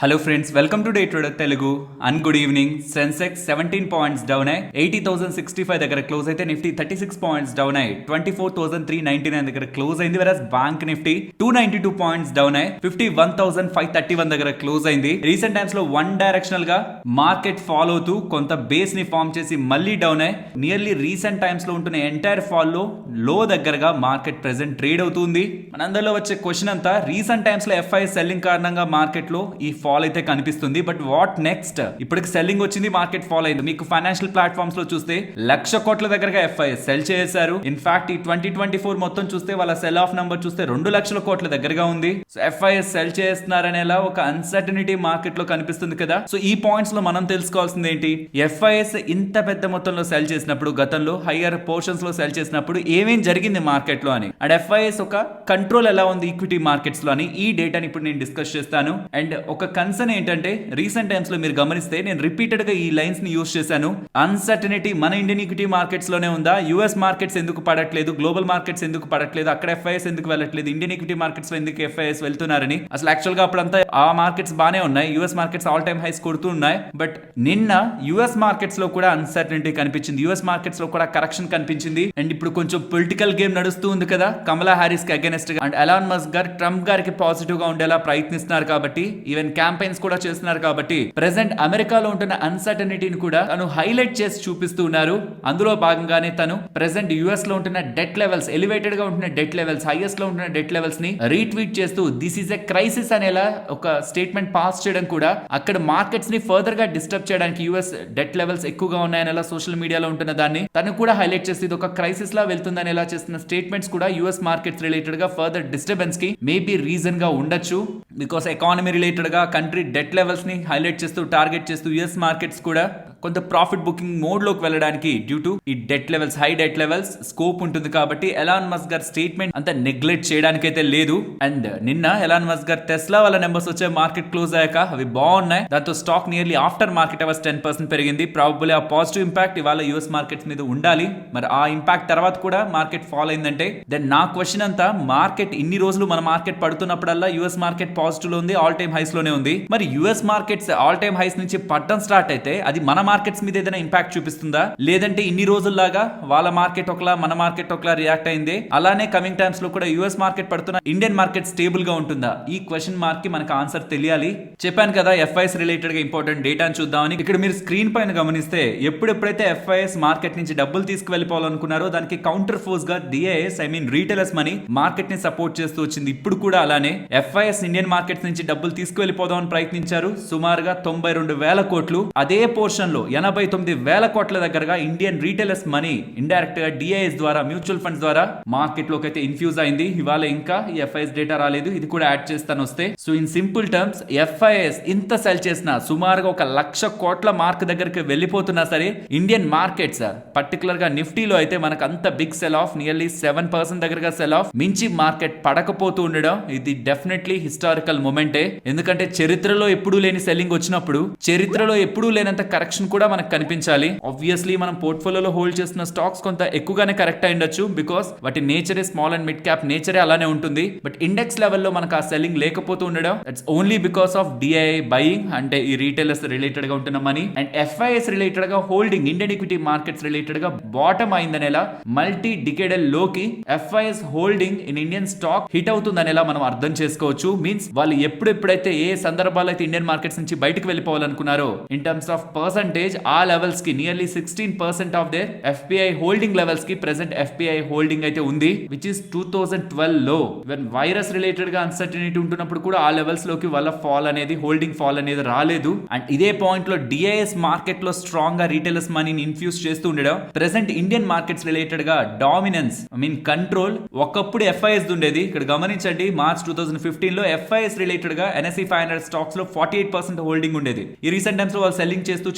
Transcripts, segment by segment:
Hello friends, welcome to day trader Telugu and good evening. Sensex 17 points down అయ్యి 80,065 దగ్గర close అయితే, Nifty 36 points down అయ్యి 24,399 దగ్గర క్లోజ్ అయింది. వెరస్ బ్యాంక్ నిఫ్టీ 292 పాయింట్స్ డౌన్ అయ్యి 51,531 దగ్గర క్లోజ్ అయింది. రీసెంట్ టైమ్స్ లో వన్ డైరెక్షనల్ గా మార్కెట్ ఫాలో అవుతూ కొంత బేస్ ని ఫామ్ చేసి మళ్ళీ డౌన్ అయ్యి నియర్లీ రీసెంట్ టైమ్స్ లో ఉంటున్న ఎంటైర్ ఫాల్ లో దగ్గరగా మార్కెట్ ప్రెసెంట్ ట్రేడ్ అవుతుంది. మనందరిలో వచ్చే క్వశ్చన్ అంతా, రీసెంట్ టైమ్స్ లో ఎఫ్ఐ సెల్లింగ్ కారణంగా మార్కెట్ లో ఈ ఫాల్ అయితే కనిపిస్తుంది. But what next? ఇప్పటికి సెల్లింగ్ వచ్చింది, మార్కెట్ ఫాల్ అయింది. మీకు ఫైనాన్షియల్ ప్లాట్ఫామ్స్ లో చూస్తే 1,00,000 కోట్ల దగ్గరగా ఎఫ్ఐఎస్ సెల్ చేశారు. ఇన్ఫాక్ట్ ఈ 2024 మొత్తం చూస్తే వాళ్ళ సెల్ ఆఫ్ నంబర్ చూస్తే 2,00,000 కోట్ల దగ్గరగా ఉంది. సో ఎఫ్ఐఎస్ సెల్ చేస్తున్నారనేలా ఒక అన్సర్టనిటీ మార్కెట్ లో కనిపిస్తుంది కదా. సో ఈ పాయింట్స్ లో మనం తెలుసుకోవాల్సింది ఏంటి? ఎఫ్ఐఎస్ ఇంత పెద్ద మొత్తంలో సెల్ చేసినప్పుడు, గతంలో హయ్యర్ పోర్షన్స్ లో సెల్ చేసినప్పుడు ఏమేం జరిగింది మార్కెట్ లో అని, అండ్ ఎఫ్ఐఎస్ ఒక కంట్రోల్ ఎలా ఉంది ఈక్విటీ మార్కెట్స్ లో అని, ఈ డేటాని ఇప్పుడు నేను డిస్కస్ చేస్తాను. అండ్ ఒక కన్సర్న్ ఏంటంటే, రీసెంట్ టైమ్స్ లో మీరు గమనిస్తే నేను రిపీటెడ్ గా ఈ లైన్స్ ని యూజ్ చేశాను. అన్సర్టనిటీ మన ఇండియన్ ఈక్విటీ మార్కెట్స్ లోనే ఉందా? యుఎస్ మార్కెట్స్ ఎందుకు పడట్లేదు? గ్లోబల్ మార్కెట్స్ ఎందుకు పడట్లేదు? అక్కడ ఎఫ్ఐఎస్ ఎందుకు వెళ్ళట్లేదు? ఇండియన్ ఈక్విటీ మార్కెట్స్ లో ఎందుకు ఎఫ్ఐఎస్ వెళ్తున్నారని. అసలు యాక్చువల్ గా అప్పుడంతా ఆ మార్కెట్స్ బానే ఉన్నాయి, US markets all time highs కొడుతూ ఉన్నాయి. బట్ నిన్న యుఎస్ మార్కెట్స్ లో కూడా అన్సర్టనిటీ కనిపించింది, యుఎస్ మార్కెట్స్ లో కూడా కరెక్షన్ కనిపించింది. అండ్ ఇప్పుడు కొంచెం పొలిటికల్ గేమ్ నడుస్తూ ఉంది కదా, కమలా హ్యారిస్ కి అగైనెస్ట్ గా. అండ్ ఎలాన్ మస్క్ గారు ట్రంప్ గారికి పాజిటివ్ గా ఉండేలా ప్రయత్నిస్తున్నారు కాబట్టి, ఈవెన్ క్యాంపెయిన్స్ కూడా చేస్తున్నారు కాబట్టి, ప్రెసెంట్ అమెరికాలో ఉంటున్న అన్సర్టనిటీని కూడా తను హైలైట్ చేసి చూపిస్తూ ఉన్నారు. అందులో భాగంగానే తను ప్రెసెంట్ యుఎస్ లో ఉంటున్న డెట్ లెవెల్స్, ఎలివేటెడ్ గా ఉంటున్న డెట్ లెవెల్స్, హైయెస్ట్ లో ఉంటున్న డెట్ లెవెల్స్ ని రీట్వీట్ చేస్తూ దిస్ ఈస్ ఎ క్రైసిస్ అనేలా ఒక స్టేట్మెంట్ పాస్ చేయడం కూడా, అక్కడ మార్కెట్స్ ని ఫర్దర్ గా డిస్టర్బ్ చేయడానికి, యుఎస్ డెట్ లెవెల్స్ ఎక్కువగా ఉన్నాయనేలా సోషల్ మీడియాలో ఉంటున్న దాన్ని తను కూడా హైలైట్ చేసి ఇది ఒక క్రైసిస్ లా వెళ్తుందని ఎలా చేస్తున్న స్టేట్మెంట్స్ కూడా యుఎస్ మార్కెట్స్ రిలేటెడ్ గా ఫర్దర్ డిస్టర్బెన్స్ కి మేబీ రీజన్ గా ఉండొచ్చు. బికాస్ ఎకానమీ రిలేటెడ్ గా కంట్రీ డెట్ లెవెల్స్ ని హైలైట్ చేస్తూ, టార్గెట్ చేస్తూ యుఎస్ మార్కెట్స్ కూడా కొంత ప్రాఫిట్ బుకింగ్ మోడ్ లోకి వెళ్ళడానికి డ్యూ టు ఈ debt levels, high debt levels scope ఉంటుంది కాబట్టి ఎలాన్ మస్క్ గారి స్టేట్మెంట్ అంత నెగ్లెక్ట్ చేయడానికైతే లేదు. అండ్ నిన్న ఎలాన్ మస్క్ గారు టెస్లా వాళ్ళ నెంబర్స్ వచ్చే మార్కెట్ క్లోజ్ అయ్యాక అవి బాగున్నాయి. దాంతో stock nearly after market hours 10% పెరిగింది. ప్రాబబ్లీ ఆ పాజిటివ్ ఇంపాక్ట్ ఇవాళ యుఎస్ మార్కెట్స్ మీద ఉండాలి. మరి ఆ ఇంపాక్ట్ తర్వాత కూడా మార్కెట్ ఫాల్ అయిందంటే, దెన్ నా క్వశ్చన్ అంతా, మార్కెట్ ఇన్ని రోజులు మన మార్కెట్ పడుతున్నప్పుడల్లా యుఎస్ మార్కెట్ పాజిటివ్ లో ఉంది, ఆల్ టైమ్ హైస్ లోనే ఉంది. మరి US markets all time highs నుంచి పట్టడం స్టార్ట్ అయితే అది మన మార్కెట్స్ మీద ఏదైనా ఇంపాక్ట్ చూపిస్తుందా? లేదంటే ఇన్ని రోజుల్లాగా వాళ్ళ మార్కెట్ ఒకలా, మన మార్కెట్ ఒకలా రియాక్ట్ అయింది, అలానే కమింగ్ టైమ్స్ లో కూడా యుఎస్ మార్కెట్ పడుతున్న ఇండియన్ మార్కెట్ స్టేబుల్ గా ఉంటుందా? ఈ క్వశ్చన్ మార్క్ కి మనకు ఆన్సర్ తెలియాలి. చెప్పాను కదా ఎఫ్ఐఎస్ రిలేటెడ్ గా ఇంపార్టెంట్ డేటాను చూద్దామని. ఇక్కడ మీరు స్క్రీన్ పైన గమనిస్తే, ఎప్పుడెప్పుడైతే ఎఫ్ఐఎస్ మార్కెట్ నుంచి డబ్బులు తీసుకువెళ్ళిపోవాలనుకున్నారో దానికి కౌంటర్ ఫోర్స్ గా DIIs, I mean retailers money market ని సపోర్ట్ చేస్తూ వచ్చింది. ఇప్పుడు కూడా అలానే ఎఫ్ఐఎస్ ఇండియన్ మార్కెట్స్ నుంచి డబ్బులు తీసుకువెళ్ళిపోదామని ప్రయత్నించారు. సుమారుగా 92,000 కోట్లు. అదే పోర్షన్ లో 89,000 కోట్ల దగ్గరగా ఇండియన్ రీటైలర్స్ మనీ ఇండైరెక్ట్ గా డిఐఎస్ ద్వారా, మ్యూచువల్ ఫండ్స్ ద్వారా మార్కెట్ లోకి అయితే ఇన్ఫ్యూజ్ అయింది. ఇవాళ ఇంకా ఈ ఎఫ్ఐఎస్ డేటా రాలేదు, ఇది కూడా యాడ్ చేస్తాను వస్తే. So in simple terms, FIIs ఇంత సెల్ చేసిన సుమారుగా 1,00,000 కోట్ల మార్క్ దగ్గరికి వెళ్ళిపోతున్నా సరే, ఇండియన్ మార్కెట్స్ పర్టికులర్ గా నిఫ్టీలో అయితే మనకు అంత బిగ్ సెల్ ఆఫ్, నియర్లీ 7% దగ్గరగా సెల్ ఆఫ్ మించి మార్కెట్ పడకపోతూ ఉండడం, ఇది డెఫినెట్లీ హిస్టారికల్ మూమెంటే. ఎందుకంటే చరిత్రలో ఎప్పుడూ లేని సెల్లింగ్ వచ్చినప్పుడు, చరిత్రలో ఎప్పుడూ లేనంత కరెక్షన్ కూడా మనకు కనిపించాలి. ఆబ్వియస్లీ మనం పోర్ట్ఫోలియోలో హోల్డ్ చేస్తున్న స్టాక్స్ కొంత ఎక్కువగానే కరెక్ట్ అయి ఉండొచ్చు, బికాస్ వాటి నేచరే, స్మాల్ అండ్ మిడ్ క్యాప్ నేచరే అలానే ఉంటుంది. బట్ ఇండెక్స్ లెవెల్లో మనకు ఆ సెల్లింగ్ లేకపోతూ ఉండడం, it's only because of DI buying, అంటే ఈ రీటైలర్స్ రిలేటెడ్ గా ఉంటున్న మనీ. అండ్ ఎఫ్ఐఎస్ రిలేటెడ్ గా holding, Indian equity markets related గా బాటమ్ అయిందనేలా, మల్టీ డికేడల్ లోకి FIs holding in Indian stock hit అవుతుందనేలా మనం అర్థం చేసుకోవచ్చు. మీన్స్ వాళ్ళు ఎప్పుడెప్పుడైతే ఏ సందర్భాల్లో అయితే ఇండియన్ మార్కెట్స్ నుంచి బయటకు వెళ్ళిపోవాలనుకున్నారో, ఇన్ టర్మ్స్ ఆఫ్ పర్సంటేజ్ ఆ లెవెల్స్ కి nearly 16% of their FPI holding levels కి ప్రెసెంట్ ఎఫ్పిఐ హోల్డింగ్ అయితే ఉంది, విచ్ ఇస్ 2012 లో. ఈవెన్ వైరస్ రిలేటెడ్ గా అన్సర్టనిటీ ఉంటున్నప్పుడు కూడా ఆ లెవెల్స్ లోకి వాళ్ళ ఫాల్ అనేది, హోల్డింగ్ ఫాల్ అనేది రాలేదు. అండ్ ఇదే పాయింట్ లో డిఐఎస్ మార్కెట్ లో స్ట్రాంగ్ గా రీటైలర్స్ మనీని ఇన్ఫ్యూజ్ చేస్తూ ఉండడం, ప్రెసెంట్ ఇండియన్ మార్కెట్స్ రిలేటెడ్ గా డామినెన్స్, ఐ మీన్ కంట్రోల్ ఒకప్పుడు ఎఫ్ఐఎస్ ఉండేది. ఇక్కడ గమనించండి, మార్చ్ 2015 లో ఎఫ్ఐఎస్ రిలేటెడ్ గా ఎన్ఎస్ఈ 500 స్టాక్స్ లో 48% హోల్డింగ్ ఉండేది. ఈ రీసెంట్ టైమ్స్ లో వాళ్ళు సెల్లింగ్ చేస్తూ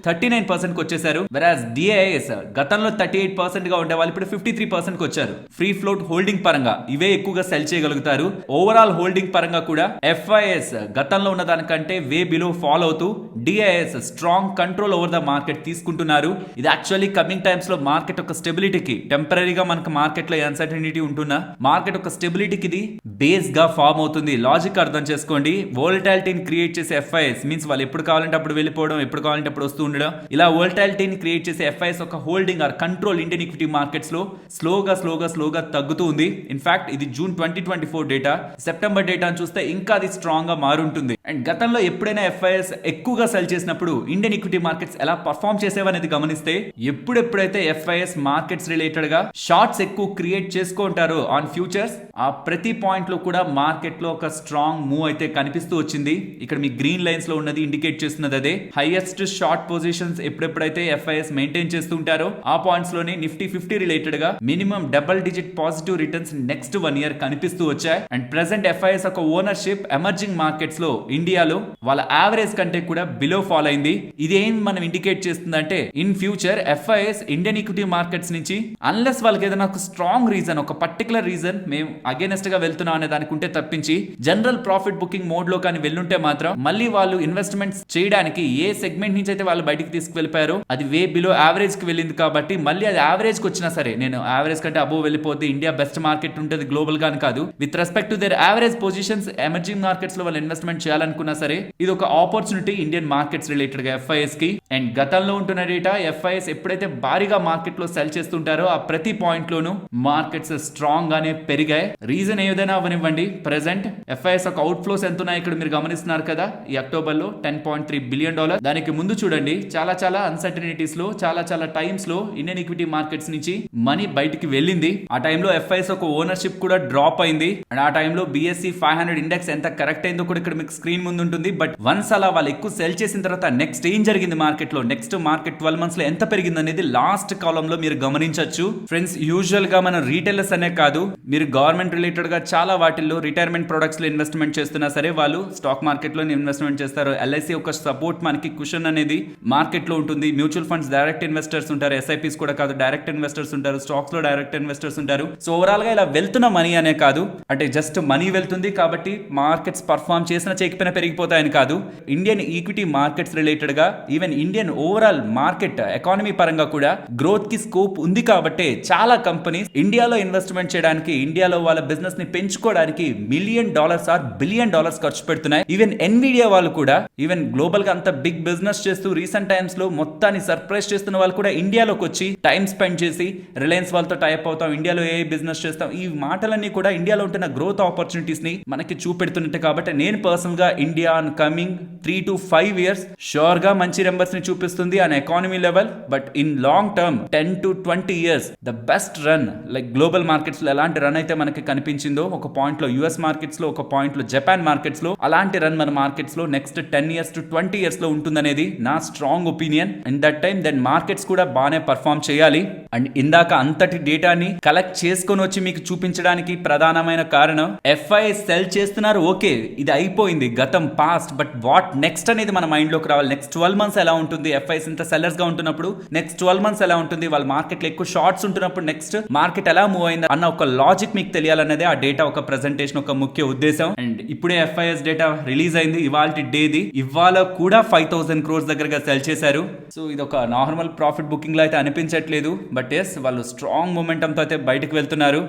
39% కి వచ్చేసారు. వెరాజ్ డిఐఎస్ గతంలో 38% గా ఉండే వాళ్ళు ఇప్పుడు 53% కి వచ్చారు. ఫ్రీ ఫ్లోట్ హోల్డింగ్ పరంగా ఇవే ఎక్కువగా సెల్ చేయగలుగుతారు. ఓవరాల్ హోల్డింగ్ పరంగా కూడా ఎఫ్ఐఎస్ గతంలో ఉన్న దానికంటే వే బిలో ఫాల్ అవుతూ DIIs strong control over the market తీసుకుంటున్నారు. ఇది యాక్చువల్లీ కమింగ్ టైమ్స్ లో మార్కెట్ ఒక స్టెబిలిటీకి టెంపరీగా మనకు మార్కెట్ లో అన్సర్టనిటీ ఉంటున్నా మార్కెట్ ఒక స్టెబిలిటీకి ఇది బేస్ గా ఫార్మ్ అవుతుంది. లాజిక్ అర్థం చేసుకోండి. వోల్టాలిటీని క్రియేట్ చేసే ఎఫ్ఐఎస్ మీన్స్ వాళ్ళు ఎప్పుడు కావాలంటే అప్పుడు వెళ్ళిపోవడం, ఎప్పుడు కావాలంటే అప్పుడు వస్తూ ఉండడం, ఇలా వోల్టాలిటీని క్రియేట్ చేసే ఎఫ్ఐఎస్ ఒక holding or control Indian equity markets లో స్లోగా తగ్గుతూ ఉంది. ఇన్ఫాక్ట్ ఇది జూన్ 2024 డేటా. సెప్టెంబర్ డేటా చూస్తే ఇంకా అది స్ట్రాంగ్ గా మారుంటుంది. అండ్ గతంలో ఎప్పుడైనా ఎఫ్ఐఎస్ ఎక్కువగా సెల్ చేసినప్పుడు ఇండియన్ ఈక్విటీ మార్కెట్స్ ఎలా పర్ఫార్మ్ చేసేవనేది గమనిస్తే ఎప్పుడెప్పుడైతే ఎఫ్ఐఎస్ మార్కెట్స్ రిలేటెడ్ గా షార్ట్స్ ఎక్కువ క్రియేట్ చేసుకుంటారో ఆన్ ఫ్యూచర్స్ ఆ ప్రతి పాయింట్ లో కూడా మార్కెట్ లో ఒక స్ట్రాంగ్ మూవ్ అయితే కనిపిస్తూ వచ్చింది. ఇక్కడ మీ గ్రీన్ లైన్స్ లో ఉన్నది ఇండికేట్ చేస్తున్నది అదే. హైయెస్ట్ షార్ట్ పొజిషన్స్ ఎప్పుడెప్పుడైతే ఎఫ్ఐఎస్ మెయింటైన్ చేస్తుంటారో ఆ పాయింట్స్ లోనే నిఫ్టీ 50 రిలేటెడ్ గా minimum double digit positive returns next 1 year కనిపిస్తూ వచ్చాయి. అండ్ ప్రెసెంట్ ఎఫ్ఐఎస్ ఒక ఓనర్షిప్ ఎమర్జింగ్ మార్కెట్స్ లో ఇండియాలో వాళ్ళ యావరేజ్ కంటే కూడా బిలో ఫాల్ అయింది. ఇది ఏం మనం ఇండికేట్ చేస్తుందంటే in future FIIs Indian equity markets నుంచి అన్లెస్ వాళ్ళకి ఏదైనా ఒక స్ట్రాంగ్ రీజన్, ఒక పర్టికులర్ రీజన్ మేము అగేనెస్ట్ గా వెళ్తున్నాం అనే దానికి ఉంటే తప్పించి జనరల్ ప్రాఫిట్ బుకింగ్ మోడ్ లో కానీ వెళ్ళుంటే మాత్రం మళ్ళీ వాళ్ళు ఇన్వెస్ట్మెంట్స్ చేయడానికి ఏ సెగ్మెంట్ నుంచి అయితే వాళ్ళు బయటికి తీసుకువెళ్ళిపోయారో అది వే బిలో యావరేజ్ కి వెళ్ళింది. కాబట్టి మళ్ళీ అది యావరేజ్ కి వచ్చినా సరే, నేను యావరేజ్ కంటే అబోవ్ వెళ్ళిపోతే ఇండియా బెస్ట్ మార్కెట్ ఉంటుంది గ్లోబల్ గాని కాదు, with respect to their average positions emerging markets లో వాళ్ళు ఇన్వెస్ట్మెంట్ చేయాలనుకున్నా సరే ఇది ఒక ఆపర్చునిటీ ఇండియన్ మార్కెట్స్ రిలేటెడ్ గా ఎఫ్ఐఎస్ కి. అండ్ గతంలో ఉంటున్న డేటా ఎఫ్ఐఎస్ ఎప్పుడైతే భారీగా మార్కెట్ లో సెల్ చేస్తుంటారో ఆ ప్రతి పాయింట్ లోను మార్కెట్స్ స్ట్రాంగ్ గానే పెరిగాయి. రీజన్ ఏదైనా అవనివ్వండి, ప్రెసెంట్ ఎఫ్ఐఎస్ ఒక అవుట్ ఫ్లోస్ ఎంత ఉన్నాయి ఇక్కడ మీరు గమనిస్తున్నారు కదా. ఈ అక్టోబర్ లో $10.3 బిలియన్. దానికి ముందు చూడండి చాలా అన్సర్టనిటీస్ లో చాలా టైమ్స్ లో ఇండియన్ ఈక్విటీ మార్కెట్స్ నుంచి మనీ బయటికి వెళ్ళింది. ఆ టైంలో ఎఫ్ఐఎస్ ఒక ఓనర్షిప్ కూడా డ్రాప్ అయింది. అండ్ ఆ టైంలో BSE 500 ఇండెక్స్ ఎంత కరెక్ట్ అయిందో కూడా ఇక్కడ మీకు స్క్రీన్ ముందు ఉంటుంది. బట్ వన్స్ అలా వాళ్ళు ఎక్కువ సెల్ చేసిన తర్వాత నెక్స్ట్ ఏం జరిగింది మార్కెట్ లో, నెక్స్ట్ మార్కెట్ 12 months లో ఎంత పెరిగింది అనేది లాస్ట్ కాలం లో మీరు గమనించవచ్చు. ఫ్రెండ్స్, యూజువల్ గా మన రీటైలర్స్ అనే కాదు, మీరు గవర్నమెంట్ రిలేటెడ్ గా చాలా వాటిల్లో రిటైర్మెంట్ ప్రొడక్ట్స్ లో ఇన్వెస్ట్మెంట్ చేస్తున్నా సరే వాళ్ళు స్టాక్ మార్కెట్ లో ఇన్వెస్ట్మెంట్ చేస్తారు. LIC ఒక సపోర్ట్ మనకి కుషన్ అనేది మార్కెట్ లో ఉంటుంది. మ్యూచువల్ ఫండ్స్ డైరెక్ట్ ఇన్వెస్టర్స్ ఉంటారు, SIPs కూడా కాదు డైరెక్ట్ ఇన్వెస్టర్స్ ఉంటారు, స్టాక్స్ లో డైరెక్ట్ ఇన్వెస్టర్స్ ఉంటారు. సో ఓవరాల్ గా ఇలా వెళ్తున్న మనీ అనే కాదు, అంటే జస్ట్ మనీ వెళ్తుంది కాబట్టి మార్కెట్స్ పర్ఫార్మ్ చేసినా చేయకపోయినా పెరిగిపోతాయని కాదు. ఇండియన్ ఈక్విటీ మార్కెట్స్ రిలేటెడ్ గా even Indian overall market economy పరంగా కూడా గ్రోత్ కి స్కోప్ ఉంది కాబట్టి చాలా కంపెనీస్ ఇండియాలో ఇన్వెస్ట్మెంట్ చేయడానికి, ఇండియాలో వాళ్ళ బిజినెస్ ని పెంచుకోవడానికి $1 మిలియన్ ఆర్ $1 బిలియన్ ఖర్చు పెడుతున్నాయి. ఈవెన్ ఎన్విడియా వాళ్ళు కూడా ఈవెన్ గ్లోబల్ గా అంత బిగ్ బిజినెస్ చేస్తూ రీసెంట్ టైమ్స్ లో మొత్తాన్ని సర్ప్రైజ్ చేస్తున్న వాళ్ళు కూడా ఇండియాలోకి వచ్చి టైం స్పెండ్ చేసి రిలయన్స్ వాళ్ళతో టైప్ అవుతాం, ఇండియాలో ఏ బిజినెస్ చేస్తాం, ఈ మాటలన్నీ కూడా ఇండియాలో ఉంటున్న గ్రోత్ ఆపర్చునిటీస్ ని మనకి చూపెడుతున్నట్టు. కాబట్టి నేను పర్సనల్ గా India on coming 3 to 5 years sure గా మంచి నెంబర్స్ ని చూపిస్తుంది on economy level. But in long term 10 to 20 years the best run like global markets లో ఎలాంటి రన్ అయితే మనకి కనిపించిందో ఒక పాయింట్ లో US మార్కెట్స్ లో, ఒక పాయింట్ లో జపాన్ మార్కెట్స్ లో, అలాంటి రన్ మన మార్కెట్స్ లో నెక్స్ట్ 10 years to 20 years లో ఉంటుందనేది నా strong opinion. In that time then markets కూడా బాగానే పర్ఫార్మ్ చేయాలి. అండ్ ఇందాక అంతటి డేటాని కలెక్ట్ చేసుకొని వచ్చి మీకు చూపించడానికి ప్రధానమైన కారణం ఎఫ్ఐఎస్ సెల్ చేస్తున్నారు, ఓకే ఇది అయిపోయింది గతం పాస్ట్, బట్ వాట్ నెక్స్ట్ అనేది మన మైండ్ లోకి రావాలి. నెక్స్ట్ 12 months ఎలా ఉంటుంది, ఎఫ్ఐఎస్ ఇంత సెల్లర్స్ గా ఉంటున్నప్పుడు నెక్స్ట్ 12 months ఎలా ఉంటుంది, వాళ్ళ మార్కెట్ లో ఎక్కువ షార్ట్స్ ఉంటున్నప్పుడు నెక్స్ట్ మార్కెట్ ఎలా మూవ్ అయింది అన్న ఒక లాజిక్ మీకు తెలియాలనేది ఆ డేటా ఒక ప్రెజెంటేషన్ ఒక ముఖ్య ఉద్దేశం. అండ్ ఇప్పుడే ఎఫ్ఐఎస్ డేటా రిలీజ్ అయింది ఇవాల్టి డేది. ఇవాళ కూడా 5,000 crores దగ్గరగా సెల్ చేశారు. సో ఇది ఒక నార్మల్ ప్రాఫిట్ బుకింగ్ లో అయితే అనిపించట్లేదు, బట్ ఎస్ వాళ్ళు స్ట్రాంగ్ మొమెంటం తో అయితే బయటకు వెళ్తున్నారు.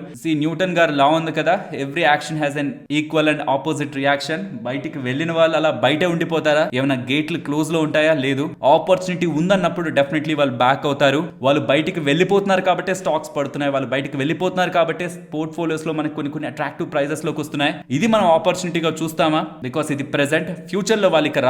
న్యూటన్ గారు లా ఉంది కదా, every action has an equal and opposite reaction. బయటికి వెళ్ళిన వాళ్ళు అలా బయటే ఉండిపోతారా, ఏమైనా గేట్లు క్లోజ్ లో ఉంటాయా, లేదు. ఆపర్చునిటీ ఉందన్నప్పుడు డెఫినెట్లీ వాళ్ళు బ్యాక్ అవుతారు. వాళ్ళు బయటికి వెళ్ళిపోతున్నారు కాబట్టి స్టాక్స్ పడుతున్నాయి, వాళ్ళు బయటికి వెళ్ళిపోతున్నారు కాబట్టి పోర్ట్ఫోలియోస్ లో మనకి కొన్ని అట్రాక్టివ్ ప్రైజెస్ లోకి వస్తున్నాయి. ఇది మనం ఆపర్చునిటీగా చూస్తామా, బికాస్ ఇది ప్రెసెంట్. ఫ్యూచర్ లో వాళ్ళకి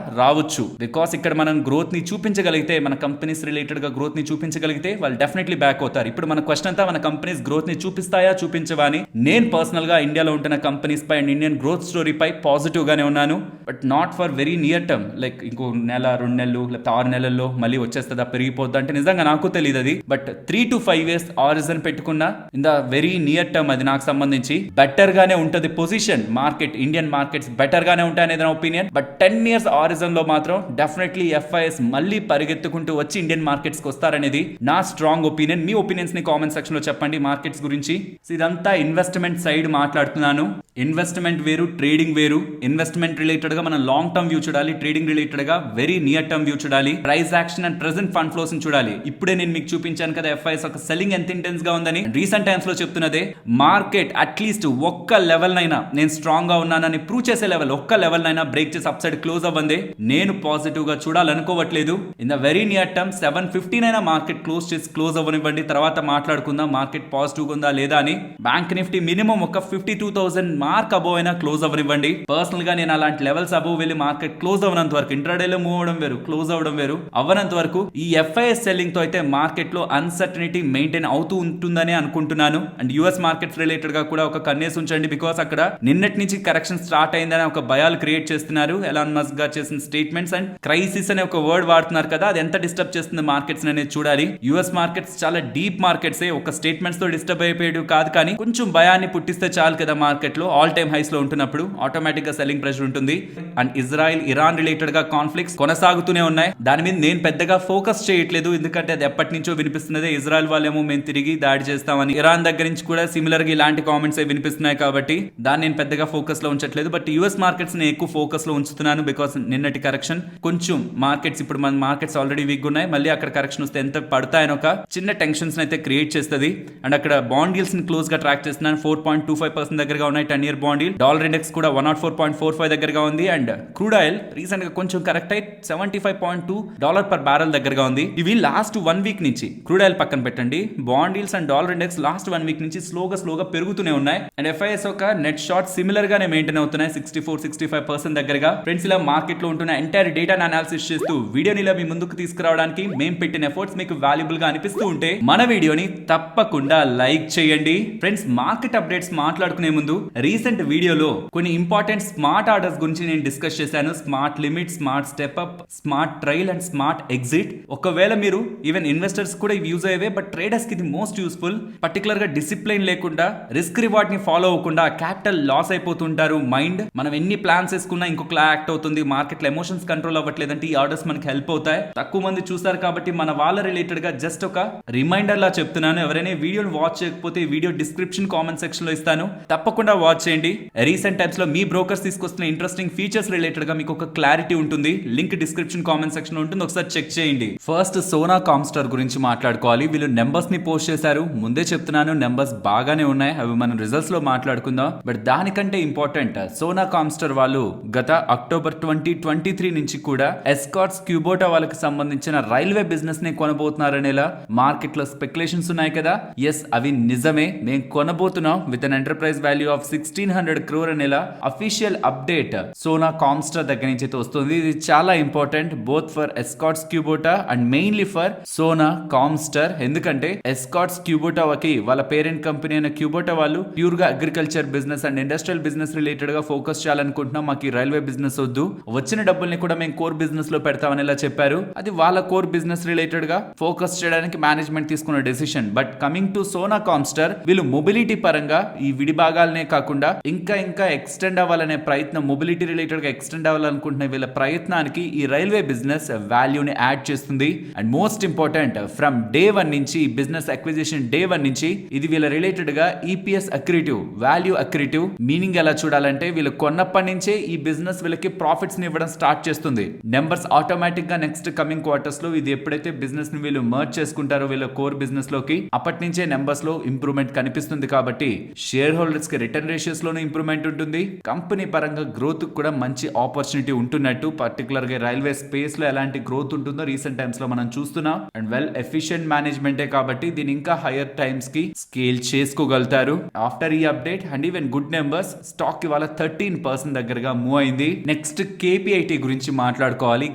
రావచ్చు, బికాస్ ఇక్కడ మనం గ్రోత్ ని చూపించగలిగితే, మన కంపెనీస్ రిలేటెడ్ గా గ్రోత్ ని చూపించగలిగితే వాళ్ళు డెఫినెట్లీ బ్యాక్ అవుతారు. ఇప్పుడు మన క్వశ్చన్ అంతా మన కంపెనీస్ గ్రోత్ ని చూపిస్తాయా చూపించవా అని. నేను పర్సనల్ గా ఇండియాలో ఉంటున్న కంపెనీస్ పై అండ్ ఇండియన్ గ్రోత్ స్టోరీ పై పాజిటివ్ గానే ఉన్నాను, but not for very near term. Like ఇంకో నెల 2 నెలలు లేకపోతే 6 నెలల్లో మళ్ళీ వచ్చేస్తుందా పెరిగిపోద్దా అంటే నిజంగా నాకు తెలియదు అది. బట్ 3 to 5 years ఆరిజన్ పెట్టుకున్నా in the very near term అది నాకు సంబంధించి బెటర్ గానే ఉంటది position. Market Indian markets better గానే ఉంటాయి అనేది నా ఒపీనియన్. బట్ 10 years ఆరిజన్ లో మాత్రం డెఫినెట్లీ ఎఫ్ఐఎస్ మళ్ళీ పరిగెత్తుకుంటూ వచ్చి ఇండియన్ మార్కెట్స్ కి వస్తారనేది నా స్ట్రాంగ్ ఒపీనియన్. మీ ఒపీనియన్స్ ని కామెంట్ సెక్షన్ లో చెప్పండి మార్కెట్స్ గురించి. ఇదంతా ఇన్వెస్ట్మెంట్ సైడ్ మాట్లాడుతున్నాను. ఇన్వెస్ట్మెంట్ వేరు, ట్రేడింగ్ వేరు. ఇన్వెస్ట్మెంట్ రిలేటెడ్ గా మనం లాంగ్ టర్మ్ వ్యూ చూడాలి, ట్రేడింగ్ రిలేటెడ్ గా వెరీ నియర్ టర్మ్ వ్యూ చూడాలి, price action and present fund flows చూడాలి. ఇప్పుడే నేను మీకు చూపించాను కదా ఎఫ్ఐఎస్ ఒక సెల్లింగ్ ఎంత ఇంటెన్స్ గా ఉందని. రీసెంట్ టైమ్స్ లో చెప్తున్నదే మార్కెట్ అట్లీస్ట్ ఒక్క లెవెల్ నైనా నేను స్ట్రాంగ్ గా ఉన్నానని ప్రూవ్ చేసే లెవెల్, ఒక్క లెవెల్ నైనా బ్రేక్ చేసి అప్ సైడ్ క్లోజ్ అవ్వండి నేను పాజిటివ్ గా చూడాలనుకోవట్లేదు. In the very near term 750 నైనా మార్కెట్ క్లోజ్ అవ్వనివ్వండి, తర్వాత మాట్లాడుకుందాం మార్కెట్ పాజిటివ్ ఉందా లేదా అని. బ్యాంక్ నిఫ్టీ మినిమం ఒక 52,000 మార్క్ అబోవ్ అయినా క్లోజ్ అవ్వనివ్వండి. పర్సనల్ గా నేను అలాంటి లెవెల్స్ అబోవ్ వెళ్ళి మార్కెట్ క్లోజ్ అవ్వనంత వరకు, ఇంట్రాడేలో మూవ్ అవడం వేరు, క్లోజ్ అవ్వడం వేరు, అవ్వనంత వరకు ఈ ఎఫ్ఐఎస్ సెల్లింగ్ తో అయితే మార్కెట్ లో అన్సర్టనిటీ మెయింటైన్ అవుతూ ఉంటుందని అనుకుంటున్నాను. అండ్ యుఎస్ మార్కెట్స్ రిలేటెడ్ గా కూడా ఒక కన్నేసి ఉంచండి, బికాస్ అక్కడ నిన్నటి నుంచి కరెక్షన్ స్టార్ట్ అయిందని ఒక భయాలు క్రియేట్ చేస్తున్నారు. ఎలాన్ మస్క్ గా చేసిన స్టేట్మెంట్స్ అండ్ క్రైసిస్ అనే ఒక వర్డ్ వాడుతున్నారు కదా, అది ఎంత డిస్టర్బ్ చేస్తుంది మార్కెట్స్ అనేది చూడాలి. యుఎస్ మార్కెట్స్ చాలా డీప్ మార్కెట్స్, ఒక స్టేట్మెంట్స్ తో డిస్టర్బ్ అయిపోయాడు కాదు, కానీ కొంచెం భయాన్ని పుట్టిస్తే చాలు కదా మార్కెట్ లో ఆల్ టైమ్ హైస్ లో ఉంటున్నప్పుడు ఆటోమేటిక్ గా సెల్లింగ్ ప్రెషర్ ఉంటుంది. అండ్ ఇజ్రాయెల్ ఇరాన్ రిలేటెడ్ గా కాన్ఫ్లిక్ట్స్ కొనసాగుతూనే ఉన్నాయి. దాని మీద నేను పెద్దగా ఫోకస్ చేయట్లేదు, ఎందుకంటే అది ఎప్పటి నుంచో వినిపిస్తున్నదే. ఇజ్రాయెల్ వాళ్ళేమో మేము తిరిగి దాడి చేస్తామని, ఇరాన్ దగ్గర నుంచి కూడా సిమిలర్ గా ఇలాంటి కామెంట్స్ వినిపిస్తున్నాయి, కాబట్టి దాన్ని నేను పెద్దగా ఫోకస్ లో ఉంచట్లేదు. బట్ యుఎస్ మార్కెట్స్ నేను ఎక్కువ ఫోకస్ లో ఉంచుతున్నాను, బికాస్ నిన్నటి కరెక్షన్ కొంచెం మార్కెట్స్, ఇప్పుడు మన మార్కెట్స్ ఆల్రెడీ వీక్ ఉన్నాయి, మళ్ళీ అక్కడ కరెక్షన్ వస్తే ఎంత పడతాయని ఒక చిన్న టెన్షన్స్ అయితే క్రియేట్ చేస్తుంది. అండ్ అక్కడ బాండ్ డీల్స్ ని క్లోజ్ గా ట్రాక్ చేస్తున్నాను. 4.25% దగ్గరగా ఉన్నాయి 10 year bond deal. Dollar index కూడా 104.45 దగ్గరగా ఉంది. అండ్ క్రూడ్ ఆయిల్ రీసెంట్ గా కొంచెం కరెక్ట్ అయి $75.2 per barrel దగ్గరగా ఉంది. ఇవి లాస్ట్ 1 week నుంచి, క్రూడ్ ఆయిల్ పక్కన పెట్టండి, bond deals and dollar index last 1 week నుంచి స్లోగా పెరుగుతూనే ఉన్నాయి. అండ్ ఎఫ్ఐఎస్ ఒక నెట్ షార్ట్ సిమిలర్ గానే మెయింటైన్ అవుతున్నాయి 64-65% దగ్గరగా. ఫ్రెండ్స్, ఇలా మార్కెట్ లో ఉంటున్న ఎంటైర్ డేటా అనాలిసిస్ చేస్తూ వీడియోని ఇలా మీ ముందుకు తీసుకురావడానికి మేము పెట్టిన ఎఫర్ట్స్ మీకు వాల్యుబుల్ గా అనిపిస్తూ ఉంటే మన వీడియోని తప్పకుండా లైక్ చేయండి. ఫ్రెండ్స్, మార్కెట్ అప్డేట్స్ మాట్లాడుకునే ముందు రీసెంట్ వీడియోలో కొన్ని ఇంపార్టెంట్ స్మార్ట్ ఆర్డర్స్ గురించి నేను డిస్కస్ చేశాను. Smart limit, smart step up, smart trail and smart exit. ఒకవేళ మీరు ఈవెన్ ఇన్వెస్టర్స్ కూడా ఇవి యూజ్ అయ్యేవే, బట్ ట్రేడర్స్ కి ఇది మోస్ట్ యూస్ఫుల్. పర్టికులర్ గా డిసిప్లైన్ లేకుండా, రిస్క్ రివార్డ్ ని ఫాలో అవ్వకుండా క్యాపిటల్ లాస్ అయిపోతుంటారు. మైండ్ మనం ఎన్ని ప్లాన్స్ వేసుకున్నా ఇంకొకలా యాక్ట్ అవుతుంది, మార్కెట్ లో ఎమోషన్స్ కంట్రోల్ అవ్వట్లేదంటే ఈ ఆర్డర్స్ మనకి హెల్ప్ అవుతాయి. తక్కువ మంది చూస్తారు కాబట్టి మన వాళ్ళ రిలేటెడ్ గా జస్ట్ ఒక రిమైండర్ లా చెప్తున్నాను. ఎవరైనా వీడియోని వాచ్ చేయకపోతే ఈ వీడియో డిస్క్రిప్షన్ కామెంట్ సెక్షన్ లో ఇస్తాను, తప్పకుండా వాచ్ చేయండి. రీసెంట్ టైమ్స్ లో మీ బ్రోకర్స్ తీసుకొస్తున్న ఇంట్రెస్టింగ్ ఫీచర్స్ రిలేటెడ్ గా మీకు ఒక క్లారిటీ ఉంటుంది. లింక్ డిస్క్రిప్షన్ కామెంట్ సెక్షన్ లో ఉంటుంది, ఒకసారి చెక్ చేయండి. ఫస్ట్ సోనా కామ్స్టార్ గురించి మాట్లాడుకోవాలి. వీళ్ళు నెంబర్స్ ని పోస్ట్ చేశారు. ముందే చెప్తున్నాను, నెంబర్స్ బాగానే ఉన్నాయి, అవి మనం రిజల్ట్స్ లో మాట్లాడుకుందాం. బట్ దానికంటే ఇంపార్టెంట్, సోనా కామ్స్టార్ వాళ్ళు గత అక్టోబర్ 2023 నుంచి కూడా ఎస్కార్ట్స్ క్యూబోటా వాళ్ళకి సంబంధించిన రైల్వే బిజినెస్ ని కొనబోతున్నారనేలా మార్కెట్ లో స్పెక్యులేషన్స్ ఉన్నాయి కదా. ఎస్, అవి నిజమే, మేము కొనబోతున్నాం with an enterprise value of 1600 crore అనేలా అఫీషియల్ అప్డేట్ సోనా కామ్స్టార్ దగ్గర నుంచి అయితే వస్తుంది. ఇది చాలా important both for Escorts Kubota and mainly for Sona Comstar. ఎందుకంటే ఎస్కార్ట్స్ క్యూబోటాకి వాళ్ళ పేరెంట్ కంపెనీ అయిన క్యూబోటా వాళ్ళు ప్యూర్ గా agriculture business and industrial business related గా ఫోకస్ చేయాలనుకుంటున్నాం. మాకు ఈ రైల్వే బిజినెస్ వద్దు, వచ్చిన డబ్బుల్ని కూడా మేము కోర్ బిజినెస్ లో పెడతామనేలా చెప్పారు. అది వాళ్ళ కోర్ బిజినెస్ రిలేటెడ్ గా ఫోకస్ చేయడానికి మేనేజ్మెంట్ తీసుకున్న decision. But coming to Sona Comstar, వీళ్ళు మొబిలిటీ పరంగా ఈ విడి భాగాలనే కాకుండా ఇంకా ఎక్స్టెండ్ అవ్వాలనే ప్రయత్నం, మొబిలిటీ రిలేటెడ్ గా ఎక్స్టెండ్ అవ్వాలనుకుంటున్న వీళ్ళ ప్రయత్నానికి ఈ రైల్వే బిజినెస్ వాల్యూని యాడ్ చేస్తుంది. And most important, from day 1 నుంచి, బిజినెస్ అక్విజిషన్ డే 1 నుంచి ఇది వీళ్ళ రిలేటెడ్ గా ఈపీఎస్ అక్రిటివ్, వాల్యూ అక్రిటివ్. మీనింగ్ ఎలా చూడాలంటే, వీళ్ళు కొన్నప్పటి నుంచే ఈ బిజినెస్ వీళ్ళకి ప్రాఫిట్స్ ని ఇవ్వడం స్టార్ట్ చేస్తుంది. నెంబర్స్ ఆటోమేటిక్ గా నెక్స్ట్ కమింగ్ క్వార్టర్స్ లో, ఇది ఎప్పుడైతే బిజినెస్ ని వీళ్ళు మర్జ్ చేసుకుంటారో వీళ్ళ కోర్ బిజినెస్ లోకి, అప్పటి నుంచే నెంబర్స్ లో ఇంప్రూవ్మెంట్ కనిపిస్తుంది. కాబట్టి షేర్ హోల్డర్స్ కి రిటర్న్ రేషియోస్ లోనే ఇంప్రూవ్మెంట్ ఉంటుంది. కంపెనీ పరంగా గ్రోత్ కూడా మంచి ఆపర్చునిటీ ఉంటున్నట్టు, పర్టికులర్ గా రైల్వే స్పేస్ లో ఎలాంటి గ్రోత్ ఉంటుందో రీసెంట్ టైమ్స్ లో మనం చూస్తున్నాం. అండ్ వెల్ ఎఫిషియెంట్ మేనేజ్మెంటే కాబట్టి దీని ఇంకా హైయర్ టైమ్స్ కి స్కేల్ చేసుకోగలుగుతారు. ఆఫ్టర్ ఈ update and even good numbers, stock ఇవాళ 13% దగ్గరగా మూవ్ అయింది. నెక్స్ట్ కేపీఐటీ గురించి మాట్లాడుకోవాలి,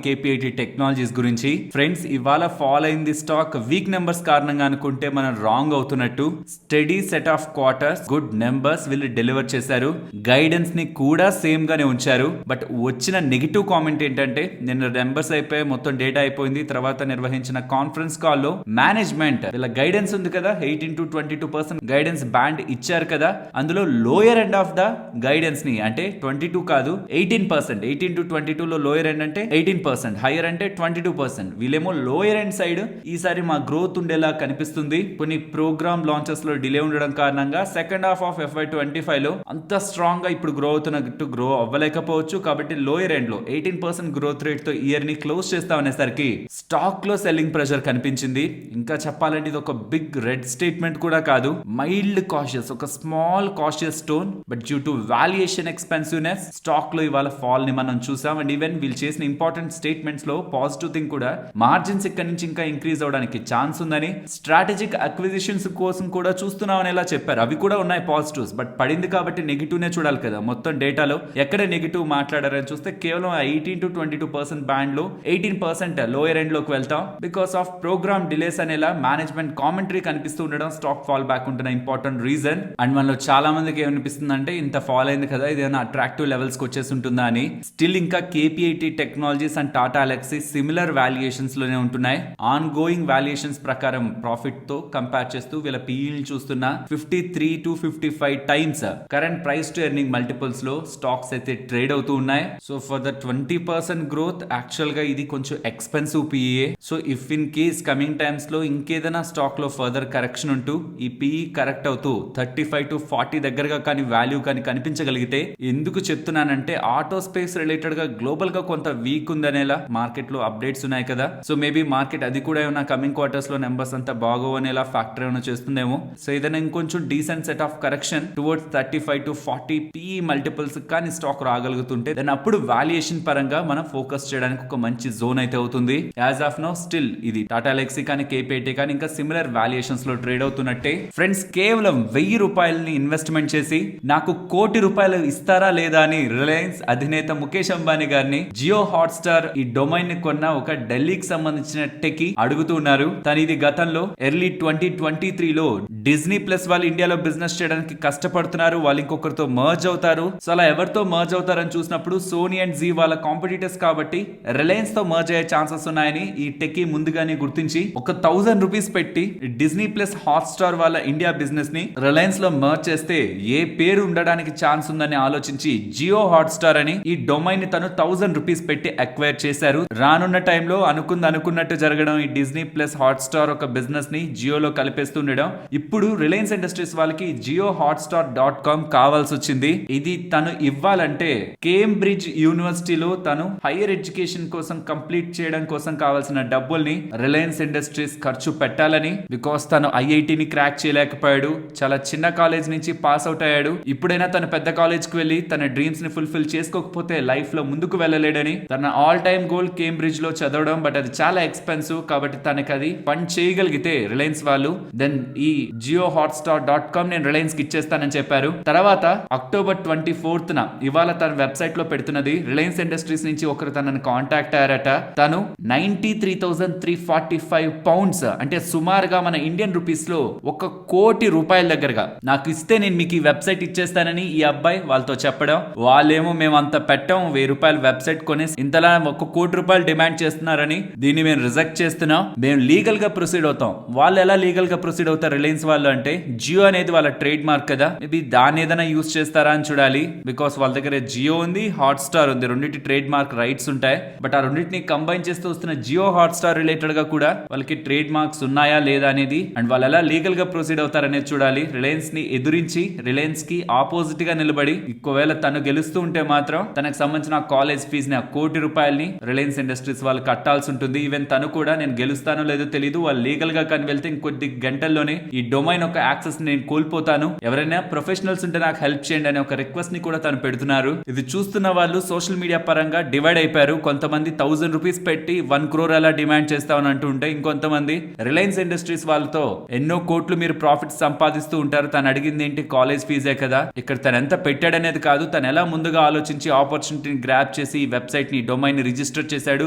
కేపీఐటీ టెక్నాలజీస్ గురించి. ఫ్రెండ్స్, ఇవాళ ఫాల్ అయింది స్టాక్ వీక్ నెంబర్స్ కారణంగా అనుకుంటే మనం రాంగ్ అవుతున్నట్టు. Study set of quarters, good numbers వీళ్ళు డెలివర్ డెలివర్ చేశారు. గైడెన్స్ ని కూడా సేమ్ గానే ఉంచారు. బట్ వచ్చిన నెగిటివ్ కామెంట్ ఏంటంటే నిన్న నెంబర్స్ అయిపోయి మొత్తం డేటా అయిపోయింది. తర్వాత నిర్వహించిన కాన్ఫరెన్స్ కాల్ లో మేనేజ్మెంట్ వీళ్ళ గైడెన్స్ ఉంది కదా 18-22% గైడెన్స్ బ్యాండ్ ఇచ్చారు కదా, అందులో lower end of the guidance ని అంటే 22 కాదు 18%, 18-22 లో లోయర్ ఎండ్ అంటే 18%, హైయర్ అంటే 22%. వీళ్ళేమో లోయర్ ఎండ్ సైడ్ ఈసారి మా గ్రోత్ ఉండేలా కనిపిస్తుంది. కొన్ని ప్రోగ్రామ్ లాంచెస్ లో డిలే ఉండడం కారణంగా సెకండ్ హాఫ్ ఆఫ్ FY25 లో అంత స్ట్రాంగ్ గా ఇప్పుడు గ్రో అవుతున్నట్టు గ్రో అవ్వలేకపోవచ్చు. కాబట్టి లోయర్ ఎండ్ లో 18% గ్రోత్ రేట్ తో ఇయర్ ని క్లోజ్ చేస్తామనేసరికి స్టాక్ లో సెల్లింగ్ ప్రెషర్ కనిపించింది. ఇంకా చెప్పాలంటే ఇది ఒక బిగ్ రెడ్ స్టేట్మెంట్ కూడా కాదు, మైల్డ్ కాషియస్, ఒక small cautious tone. But due to valuation expensiveness stock లో ఇవాళ ఫాల్ ని మనం చూసాం. అండ్ ఈవెన్ వీళ్ళు చేసిన ఇంపార్టెంట్ స్టేట్మెంట్స్ లో పాజిటివ్ థింగ్ కూడా మార్జిన్స్ ఇక్కడ నుంచి ఇంకా ఇంక్రీజ్ అవడానికి ఛాన్స్ ఉందని, స్ట్రాటజిక్ అక్విజిషన్స్ కోసం కూడా చూస్తున్నామని ఎలా చెప్పారు. అవి కూడా ఉన్నాయి పాజిటివ్స్. బట్ పడింది కాబట్టి నెగిటివ్ నే చూడాలి కదా. మొత్తం డేటాలో ఎక్కడ నెగిటివ్ మాట్లాడారని చూస్తే కేవలం 18-22% బ్యాండ్ లో 18% లోయర్ ఎండ్ లోకి వెళ్తాం. బికాస్ ఆఫ్ ప్రోగ్రామ్ డిలేస్ అనేలా మేనేజ్మెంట్ కామెంటరీ కనిపిస్తూ ఉండడం స్టాక్ ఫాల్ బ్యాక్ ఉంటున్న ఇంపార్టెంట్ రీజన్. అండ్ మనలో చాలా మందికి ఏమనిపిస్తుంది అంటే ఇంత ఫాల్ అయింది కదా, ఇదేమైనా అట్రాక్టివ్ లెవెల్స్ కి వచ్చేసి ఉంటుందా అని. స్టిల్ ఇంకా KPIT technologies and Tata ఎలక్సీ similar valuations లోనే ఉంటున్నాయి. ఆన్ గోయింగ్ వాల్యుయేషన్స్ ప్రకారం ప్రాఫిట్ తో కంపేర్ చేస్తూ వీళ్ళ PE చూస్తున్న 53-55 times current price to earning multiples లో స్టాక్స్ అయితే ట్రేడ్ అవుతూ ఉన్నాయి. So for the 20% growth actual గా ఇది కొంచెం expensive PE. So if in case coming times లో ఇంకేదైనా స్టాక్ లో ఫర్దర్ కరెక్షన్ ఉంటూ ఈ PE కరెక్ట్ అవుతూ 35-40 దగ్గరగా కానీ వాల్యూ కానీ కనిపించగలిగితే, ఎందుకు చెప్తున్నానంటే ఆటో స్పేస్ రిలేటెడ్ గా గ్లోబల్ గా కొంత వీక్ ఉందనేలా మార్కెట్ లో అప్డేట్స్ ఉన్నాయి కదా. సో మేబీ మార్కెట్ అది కూడా ఏమైనా కమింగ్ క్వార్టర్స్ లో నెంబర్స్ అంతా బాగోవనేలా ఫ్యాక్టర్ ఏమైనా చేస్తుందేమో. సో ఏదైనా ఇంకొంచెం decent set of correction towards 35-40 PE multiples కానీ స్టాక్ రాగలుగుతుంటే దెన్ అప్పుడు వాల్యుయేషన్ పరంగా మనం ఫోకస్ చేయడానికి ఒక మంచి జోన్ అయితే అవుతుంది. యాజ్ ఆఫ్ నో స్టిల్ ఇది టాటా ఎలక్సీ కానీ KPIT కానీ ఇంకా సిమిలర్ వాల్యుయేషన్స్ లో ట్రేడ్ అవుతున్నట్టే. ఫ్రెండ్స్, కేవలం 1000 రూపాయలని ఇన్వెస్ట్మెంట్ చేసి నాకు ₹1,00,00,000 ఇస్తారా లేదా అని రిలయన్స్ అధినేత ముఖేష్ అంబానీ గారిని జియో హాట్స్టార్ ఈ డొమైన్ ని కొన్న ఒక ఢిల్లీకి సంబంధించిన టెకీ అడుగుతూ ఉన్నారు. తను ఇది గతంలో ఎర్లీ 2023లో డిజ్నీ ప్లస్ వాళ్ళు ఇండియాలో బిజినెస్ చేయడానికి కష్టపడుతున్నారు. వాళ్ళు ఇంకొకరితో మర్జ్ అవుతారు. సో అలా ఎవరితో మర్జ్ అవుతారని చూసినప్పుడు సోనీ అండ్ జీ వాళ్ళ కాంపిటీటర్స్ కాబట్టి రిలయన్స్ తో మర్జ్ అయ్యే ఛాన్సెస్ ఉన్నాయని ఈ టెకీ ముందుగానే గుర్తించి ఒక ₹1,000 పెట్టి డిజ్నీ ప్లస్ హాట్స్టార్ వాళ్ళ ఇండియా బిజినెస్ ని రిలయన్స్ లో మర్జ్ చేస్తే ఏ పేరు ఉండడానికి ఛాన్స్ ఉందని ఆలోచించి జియో హాట్స్టార్ అని ఈ డొమైన్ ని తను ₹1,000 పెట్టి అక్వైర్ చేశారు. రానున్న టైంలో అనుకున్నట్టు జరగడం, ఈ డిజ్నీ ప్లస్ హాట్స్టార్ ఒక బిజినెస్ ని జియోలో కలిపేస్తుండడం. ఇప్పుడు రిలయన్స్ ఇండస్ట్రీస్ వాళ్ళకి JioHotstar.com కావాల్సి వచ్చింది. ఇది తను ఇవ్వాలంటే కేంబ్రిడ్జ్ యూనివర్సిటీలో తను హైయర్ ఎడ్యుకేషన్ కోసం కంప్లీట్ చేయడం కోసం కావాల్సిన డబ్బుల్ని రిలయన్స్ ఇండస్ట్రీస్ ఖర్చు పెట్టాలని. బికాస్ తను IITని క్రాక్ చేయలేకపోయాడు, చాలా చిన్న కాలేజ్ నుంచి పాస్ అవుట్ అయ్యాడు. ఇప్పుడైనా తన పెద్ద కాలేజ్ కి వెళ్లి తన డ్రీమ్స్ ని ఫుల్ఫిల్ చేసుకోకపోతే లైఫ్ లో ముందుకు వెళ్ళలేడని. తన ఆల్ టైమ్ గోల్ కేంబ్రిడ్జ్ లో చదవడం. బట్ అది చాలా ఎక్స్పెన్సివ్ కాబట్టి తనకి అది ఫండ్ చేయగలిగితే రిలయన్స్ వాళ్ళు దెన్ ఈ JioHotstar.com నేను రిలయన్స్ కి ఇచ్చేస్తానని చెప్పారు. తర్వాత అక్టోబర్ 24th ఇవాళ తన వెబ్సైట్ లో పెడుతున్నది రిలయన్స్ ఇండస్ట్రీస్ నుంచి ఒకరు తనని కాంటాక్ట్ అయ్యారట. తను 93,345 పౌండ్స్ అంటే సుమారుగా మన ఇండియన్ రూపీస్ లో ₹1,00,00,000 దగ్గరగా నాకు ఇస్తే నేను మీకు ఈ వెబ్సైట్ ఇచ్చేస్తానని ఈ అబ్బాయి వాళ్ళతో చెప్పడం. వాళ్ళేమో మేము అంత పెట్టాం, ₹1,000 వెబ్సైట్ కొనేసి ఇంతలా ₹1,00,00,000 డిమాండ్ చేస్తున్నారని దీన్ని మేము రిజెక్ట్ చేస్తున్నాం, మేము లీగల్ గా ప్రొసీడ్ అవుతాం. వాళ్ళు ఎలా లీగల్ గా ప్రొసీడ్ అవుతారు రిలయన్స్ వాళ్ళు అంటే జియో అనేది వాళ్ళ ట్రేడ్ మార్క్ కదా, మేబీ దాన్ని ఏదైనా యూజ్ చేస్తారా అని చూడాలి. బికాస్ వాళ్ళ దగ్గర జియో ఉంది, హాట్స్టార్ ఉంది, రెండింటి ట్రేడ్ మార్క్ రైట్స్ ఉంటాయి. బట్ ఆ రెండింటిని కంబైన్ చేస్తూ వస్తున్న జియో హాట్స్టార్ రిలేటెడ్ గా కూడా వాళ్ళకి ట్రేడ్ మార్క్స్ ఉన్నాయా లేదా అనేది అండ్ వాళ్ళు ఎలా లీగల్ గా ప్రొసీడ్ అవుతారనేది చూడాలి. రిలయన్స్ ని ఎదురించి రిలయన్స్ కి ఆపోజిట్ గా నిలబడి ఒకవేళ తను గెలుస్తూ ఉంటే మాత్రం తనకు సంబంధించిన కాలేజ్ ఫీజు ని ₹1,00,00,000 రిలయన్స్ ఇండస్ట్రీస్ వాళ్ళు కట్టాల్సి ఉంటుంది. ఈవెన్ తను కూడా నేను గెలుస్తానో లేదో తెలియదు, వాళ్ళు లీగల్ గా కానీ వెళ్తే ఇంకొద్ది గంటల్లోనే ఈ డొమైన్ ఒక యాక్సెస్ నేను కోల్పోతాను, ఎవరైనా ప్రొఫెషనల్స్ ఉంటే నాకు హెల్ప్ చేయండి అనే ఒక రిక్వెస్ట్ ని కూడా తను పెడుతున్నారు. ఇది చూస్తున్న వాళ్ళు సోషల్ మీడియా పరంగా డివైడ్ అయిపోయారు. కొంతమంది ₹1,000 పెట్టి 1 crore అలా డిమాండ్ చేస్తామని అంటుంటే, ఇంకొంతమంది రిలయన్స్ ఇండస్ట్రీస్ వాళ్ళతో ఎన్నో కోట్లు మీరు ప్రాఫిట్ సంపాదిస్తూ ఉంటారు, తను అడిగింది ఏంటి కాలేజ్ ఫీజే కదా. ఇక్కడ తను ఎంత పెట్టాడనేది కాదు, తను ఎలా ముందుగా ఆలోచించి ఆపర్చునిటీని గ్రాప్ చేసి ఈ వెబ్సైట్ ని డొమైన్ ని రిజిస్టర్ చేశాడు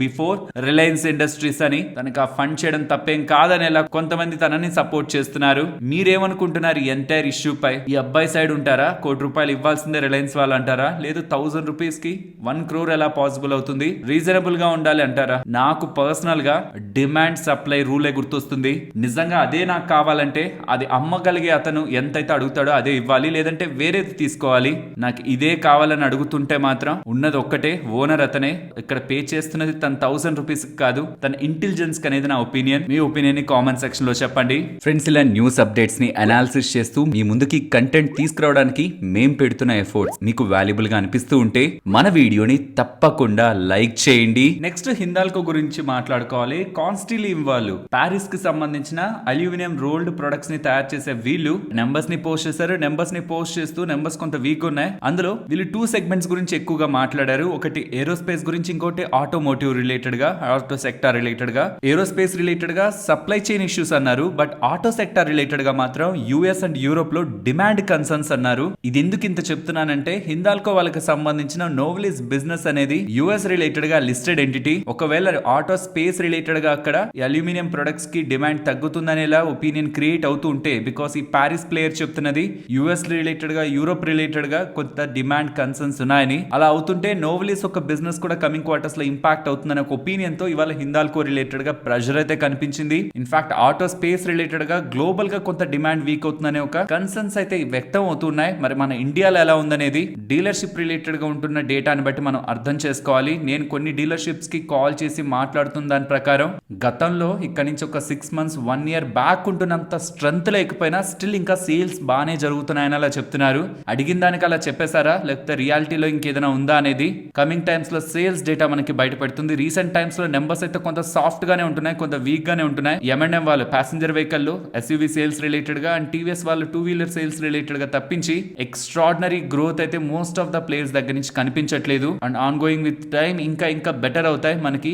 బిఫోర్ రిలయన్స్ ఇండస్ట్రీస్ అని. తనకు ఆ ఫండ్ చేయడం తప్పేం కాదనేలా కొంతమంది తనని సపోర్ట్ చేస్తున్నారు. మీరేమనుకుంటున్నారు ఈ ఎంటైర్ ఇష్యూ పై? ఈ అబ్బాయి సైడ్ డిసైడ్ ఉంటారా? ₹1,00,00,000 ఇవ్వాల్సిందే రిలయన్స్ వాళ్ళు అంటారా? లేదు 1000 రూపీస్ కి 1 crore ఎలా పాసిబుల్ అవుతుంది? రీజనబుల్ గా ఉండాలి అంటారా? నాకు పర్సనల్ గా డిమాండ్ సప్లై రూలే గుర్తొస్తుంది. నిజంగా అదే నాకు కావాలంటే అది అమ్మగలిగే అతను ఎంతైతే అడుగుతాడో అదే ఇవ్వాలి, లేదంటే వేరేది తీసుకోవాలి. నాకు ఇదే కావాలని అడుగుతుంటే మాత్రం ఉన్నది ఒక్కటే, ఓనర్ అతనే. ఇక్కడ పే చేస్తున్నది తన 1000 రూపీస్ కాదు, తన ఇంటెలిజెన్స్ అనేది నా ఒపీనియన్. మీ ఒపీనియన్ ని కామెంట్ సెక్షన్ లో చెప్పండి. ఫ్రెండ్స్, ఇలా న్యూస్ అప్డేట్స్ ని అనాలిసిస్ చేస్తూ మీ ముందుకి కంటెంట్ తీసుకురావడానికి మేం పెడుతున్న ఎఫర్ట్స్ మీకు వాల్యుబుల్ గా అనిపిస్తూ ఉంటే మన వీడియోని తప్పకుండా లైక్ చేయండి. నెక్స్ట్ హిందాల్కో గురించి మాట్లాడుకోవాలి. కాన్స్టిలీవ్ వాళ్ళు ప్యారిస్ కి సంబంధించిన అల్యూమినియం రోల్డ్ ప్రొడక్ట్స్ ని తయారు చేసే వీళ్ళు నెంబర్స్ ని పోస్ట్ చేశారు. నెంబర్స్ ని పోస్ట్ చేస్తూ నెంబర్స్ కొంత వీక్ ఉన్నాయి. అందులో వీళ్ళు 2 సెగ్మెంట్స్ గురించి ఎక్కువగా మాట్లాడారు. ఒకటి ఏరోస్పేస్ గురించి, ఇంకోటి ఆటోమోటివ్ రిలేటెడ్ గా, ఆటో సెక్టార్ రిలేటెడ్ గా. ఏరోస్పేస్ రిలేటెడ్ గా సప్లై చైన్ ఇష్యూస్ అన్నారు. బట్ ఆటో సెక్టార్ రిలేటెడ్ గా మాత్రం యుఎస్ అండ్ యూరోప్ లో డిమాండ్ కన్సర్న్స్ అన్నారు. ఇది ఎందుకు ఇంత చెప్తున్నానంటే హిందాల్కో వాళ్ళకి సంబంధించిన నోవెలిస్ బిజినెస్ అనేది యుఎస్ రిలేటెడ్ గా లిస్టెడ్ ఎంటిటీ. ఒకవేళ ఆటో స్పేస్ రిలేటెడ్ గా అక్కడ అల్యూమినియం ప్రొడక్ట్స్ కి డిమాండ్ తగ్గుతుందనేలా ఒపీనియన్ క్రియేట్ అవుతూ ఉంటే, బికాస్ ఈ ప్యారిస్ ప్లేయర్ చెప్తున్నది యుఎస్ రిలేటెడ్ గా, యూరోప్ రిలేటెడ్ గా కొంత డిమాండ్ కన్సర్న్స్ ఉన్నాయని. అలా అవుతుంటే నోవెలిస్ ఒక బిజినెస్ కూడా కమింగ్ క్వార్టర్స్ లో ఇంపాక్ట్ అవుతుందనే ఒక ఒపీనియన్ తో ఇవాళ హిందాల్కో రిలేటెడ్ గా ప్రెషర్ అయితే కనిపించింది. ఇన్ఫాక్ట్ ఆటో స్పేస్ రిలేటెడ్ గా గ్లోబల్ గా కొంత డిమాండ్ వీక్ అవుతుందనే ఒక కన్సర్న్స్ అయితే వ్యక్తం అవుతున్నాయి. మరి మన ఇండియాలో ఎలా ఉందనేది డీలర్షిప్ రిలేటెడ్ గా ఉంటున్న డేటాని బట్టి మనం అర్థం చేసుకోవాలి. నేను కొన్ని డీలర్షిప్స్ కి కాల్ చేసి మాట్లాడుతున్న దాని ప్రకారం గతంలో ఇక్కడ నుంచి ఒక 6 months 1 year బ్యాక్ ఉంటున్నంత స్ట్రెంత్ లేకపోయినా స్టిల్ ఇంకా సేల్స్ బాగానే జరుగుతున్నాయని అలా చెప్తున్నారు. అడిగిన దానికి అలా చెప్పేశారా, లేకపోతే రియాలిటీలో ఇంకేదైనా ఉందా అనేది కమింగ్ టైమ్స్ లో సేల్స్ డేటా మనకి బయటపడుతుంది. రీసెంట్ టైమ్స్ లో నెంబర్స్ అయితే కొంత సాఫ్ట్ గానే ఉంటున్నాయి, కొంత వీక్ గానే ఉంటున్నాయి. M&M వాళ్ళు passenger vehicle SUV sales related గా అండ్ టీవీఎస్ వాళ్ళు 2-wheeler సేల్స్ రిలేటెడ్ గా తప్పించి ఎక్స్ట్రాడినరీ గ్రోత్ అయితే మోస్ట్ ఆఫ్ ద ప్లేయర్స్ దగ్గర నుంచి కనిపించట్లేదు. And on going with time ఇంకా బెటర్ అవుతాయి మనకి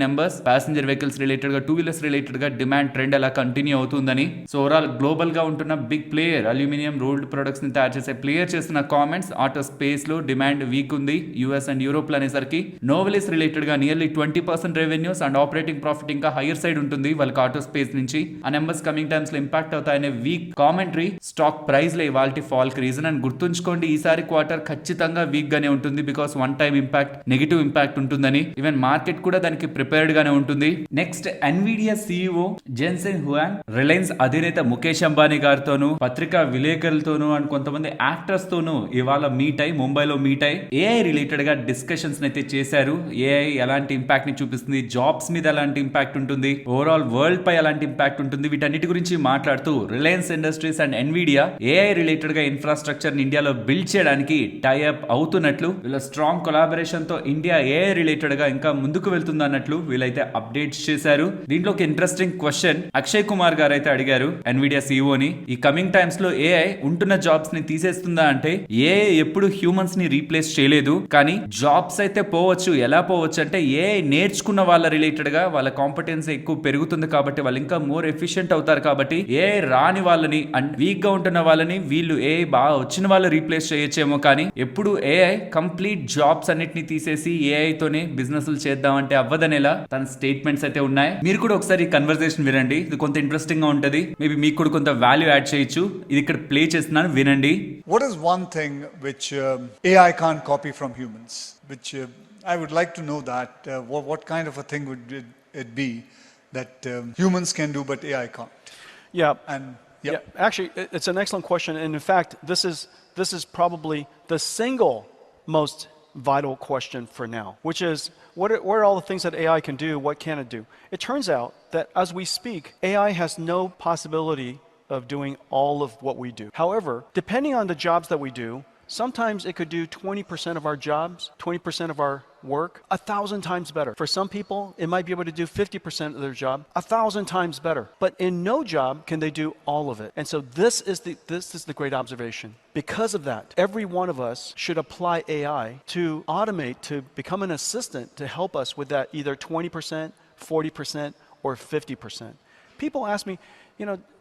నెంబర్స్. ప్యాసింజర్ వెహికల్స్ రిలేటెడ్ గా, 2-wheelers రిలేటెడ్ గా డిమాండ్ ట్రెండ్ అలా కంటిన్యూ అవుతుందని. సో ఓవరాల్ గ్లోబల్ గా ఉంటున్న big player, aluminium rolled products ని తయారు చేసే ప్లేయర్ చేస్తున్న కామెంట్స్, ఆటో స్పేస్ లో డిమాండ్ వీక్ ఉంది యుఎస్ అండ్ యూరోప్ లో అనేసరికి నోవెలిస్ రిలేటెడ్ గా nearly 20% revenues and operating profit ఇంకా హైయర్ సైడ్ ఉంటుంది వాళ్ళకి ఆటో స్పేస్ నుంచి. ఆ నెంబర్స్ కమింగ్ టైమ్స్ లో ఇంపాక్ట్ అవుతాయనే వీక్ కామెంటరీ స్టాక్ ప్రైస్ లో ఇవాళ ఫాల్ కి రీజన్. అండ్ గుర్తుంచుకోండి, ఈసారి క్వార్టర్ ఖచ్చితంగా వీక్ గానే ఉంటుంది, because one time impact, negative impact ఉంటుందని. ఈవెన్ మార్కెట్ కూడా దానికి ప్రిపేర్డ్ గానే ఉంటుంది. Next Nvidia CEO Jensen Huang Reliance అధినేత ముఖేష్ అంబానీ గారితోనూ, పత్రికా విలేకరులతోనూ అండ్ కొంతమంది యాక్టర్స్ తోనూ ఇవాళ మీట్ అయి, ముంబైలో మీట్ అయి ఏఐ రిలేటెడ్ గా డిస్కషన్స్ అయితే చేశారు. ఏఐ ఎలాంటి ఇంపాక్ట్ ని చూపిస్తుంది, జాబ్స్ మీద ఎలాంటి ఇంపాక్ట్ ఉంటుంది, ఓవరాల్ వరల్డ్ పై ఎలాంటి ఇంపాక్ట్ ఉంటుంది, వీటన్నిటి గురించి మాట్లాడుతూ Reliance industries and Nvidia AI related గా ఇన్ఫ్రాస్ట్రక్చర్ ని ఇండియాలో బిల్డ్ చేయడానికి టైఅప్ అవుతున్నట్లు, వీళ్ళ స్ట్రాంగ్ కొలాబరేషన్ తో ఇండియా ఏఐ రిలేటెడ్ గా ఇంకా ముందుకు వెళ్తుంది అన్నట్లు వీళ్ళైతే అప్డేట్స్ చేశారు. దీంట్లో ఒక ఇంట్రెస్టింగ్ క్వశ్చన్ అక్షయ్ కుమార్ గారు అయితే అడిగారు ఎన్విడియా సిఇఓని. ఈ కమింగ్ టైమ్స్ లో ఏఐ ఉంటున్న జాబ్స్ ని తీసేస్తుందా అంటే, ఏఐ ఎప్పుడు హ్యూమన్స్ ని రీప్లేస్ చేయలేదు, కానీ జాబ్స్ అయితే పోవచ్చు. ఎలా పోవచ్చు అంటే, ఏఐ నేర్చుకున్న వాళ్ళ రిలేటెడ్ గా వాళ్ళ కాంపిటెన్స్ ఎక్కువ పెరుగుతుంది కాబట్టి వాళ్ళు ఇంకా మోర్ ఎఫిషియెంట్ అవుతారు. కాబట్టి ఏఐ రాని వాళ్ళని అండ్ వీక్ గా ఉంటున్న వాళ్ళని వీళ్ళు ఏఐ బాగా వచ్చిన వాళ్ళు రీప్లేస్ చేయొచ్చేమో, కానీ ఎప్పుడు ఏఐ కంప్లీట్ జాబ్స్ అన్నిటిని తీసేసి ఏఐ తోనే బిజినెస్ చేద్దామంటే అవ్వదనేలా తన స్టేట్మెంట్స్ అయితే ఉన్నాయి. మీరు కూడా ఒకసారి కన్వర్సేషన్ వినండి, ఇది కొంత ఇంట్రెస్టింగ్ గా ఉంటది. మేబీ మీకు కూడా కొంత వాల్యూ యాడ్ చేయొచ్చు. ఇది ఇక్కడ ప్లే చేస్తున్నాను, వినండి. What is one thing which AI can't copy from humans? Which I would like to know that what kind of a thing would it be that humans can do but AI can't? Yeah. And yeah, actually, it's an excellent question, and in fact, this is probably the single most vital question for now, which is what are all the things that AI can do? What can it do? It turns out that as we speak, AI has no possibility of doing all of what we do. However, depending on the jobs that we do, sometimes it could do 20% of our jobs, 20% of our work 1,000 times better. For some people, it might be able to do 50% of their job 1,000 times better. But in no job can they do all of it. And so this is the great observation. Because of that, every one of us should apply AI to automate, to become an assistant to help us with that either 20%, 40%, or 50%. People ask me,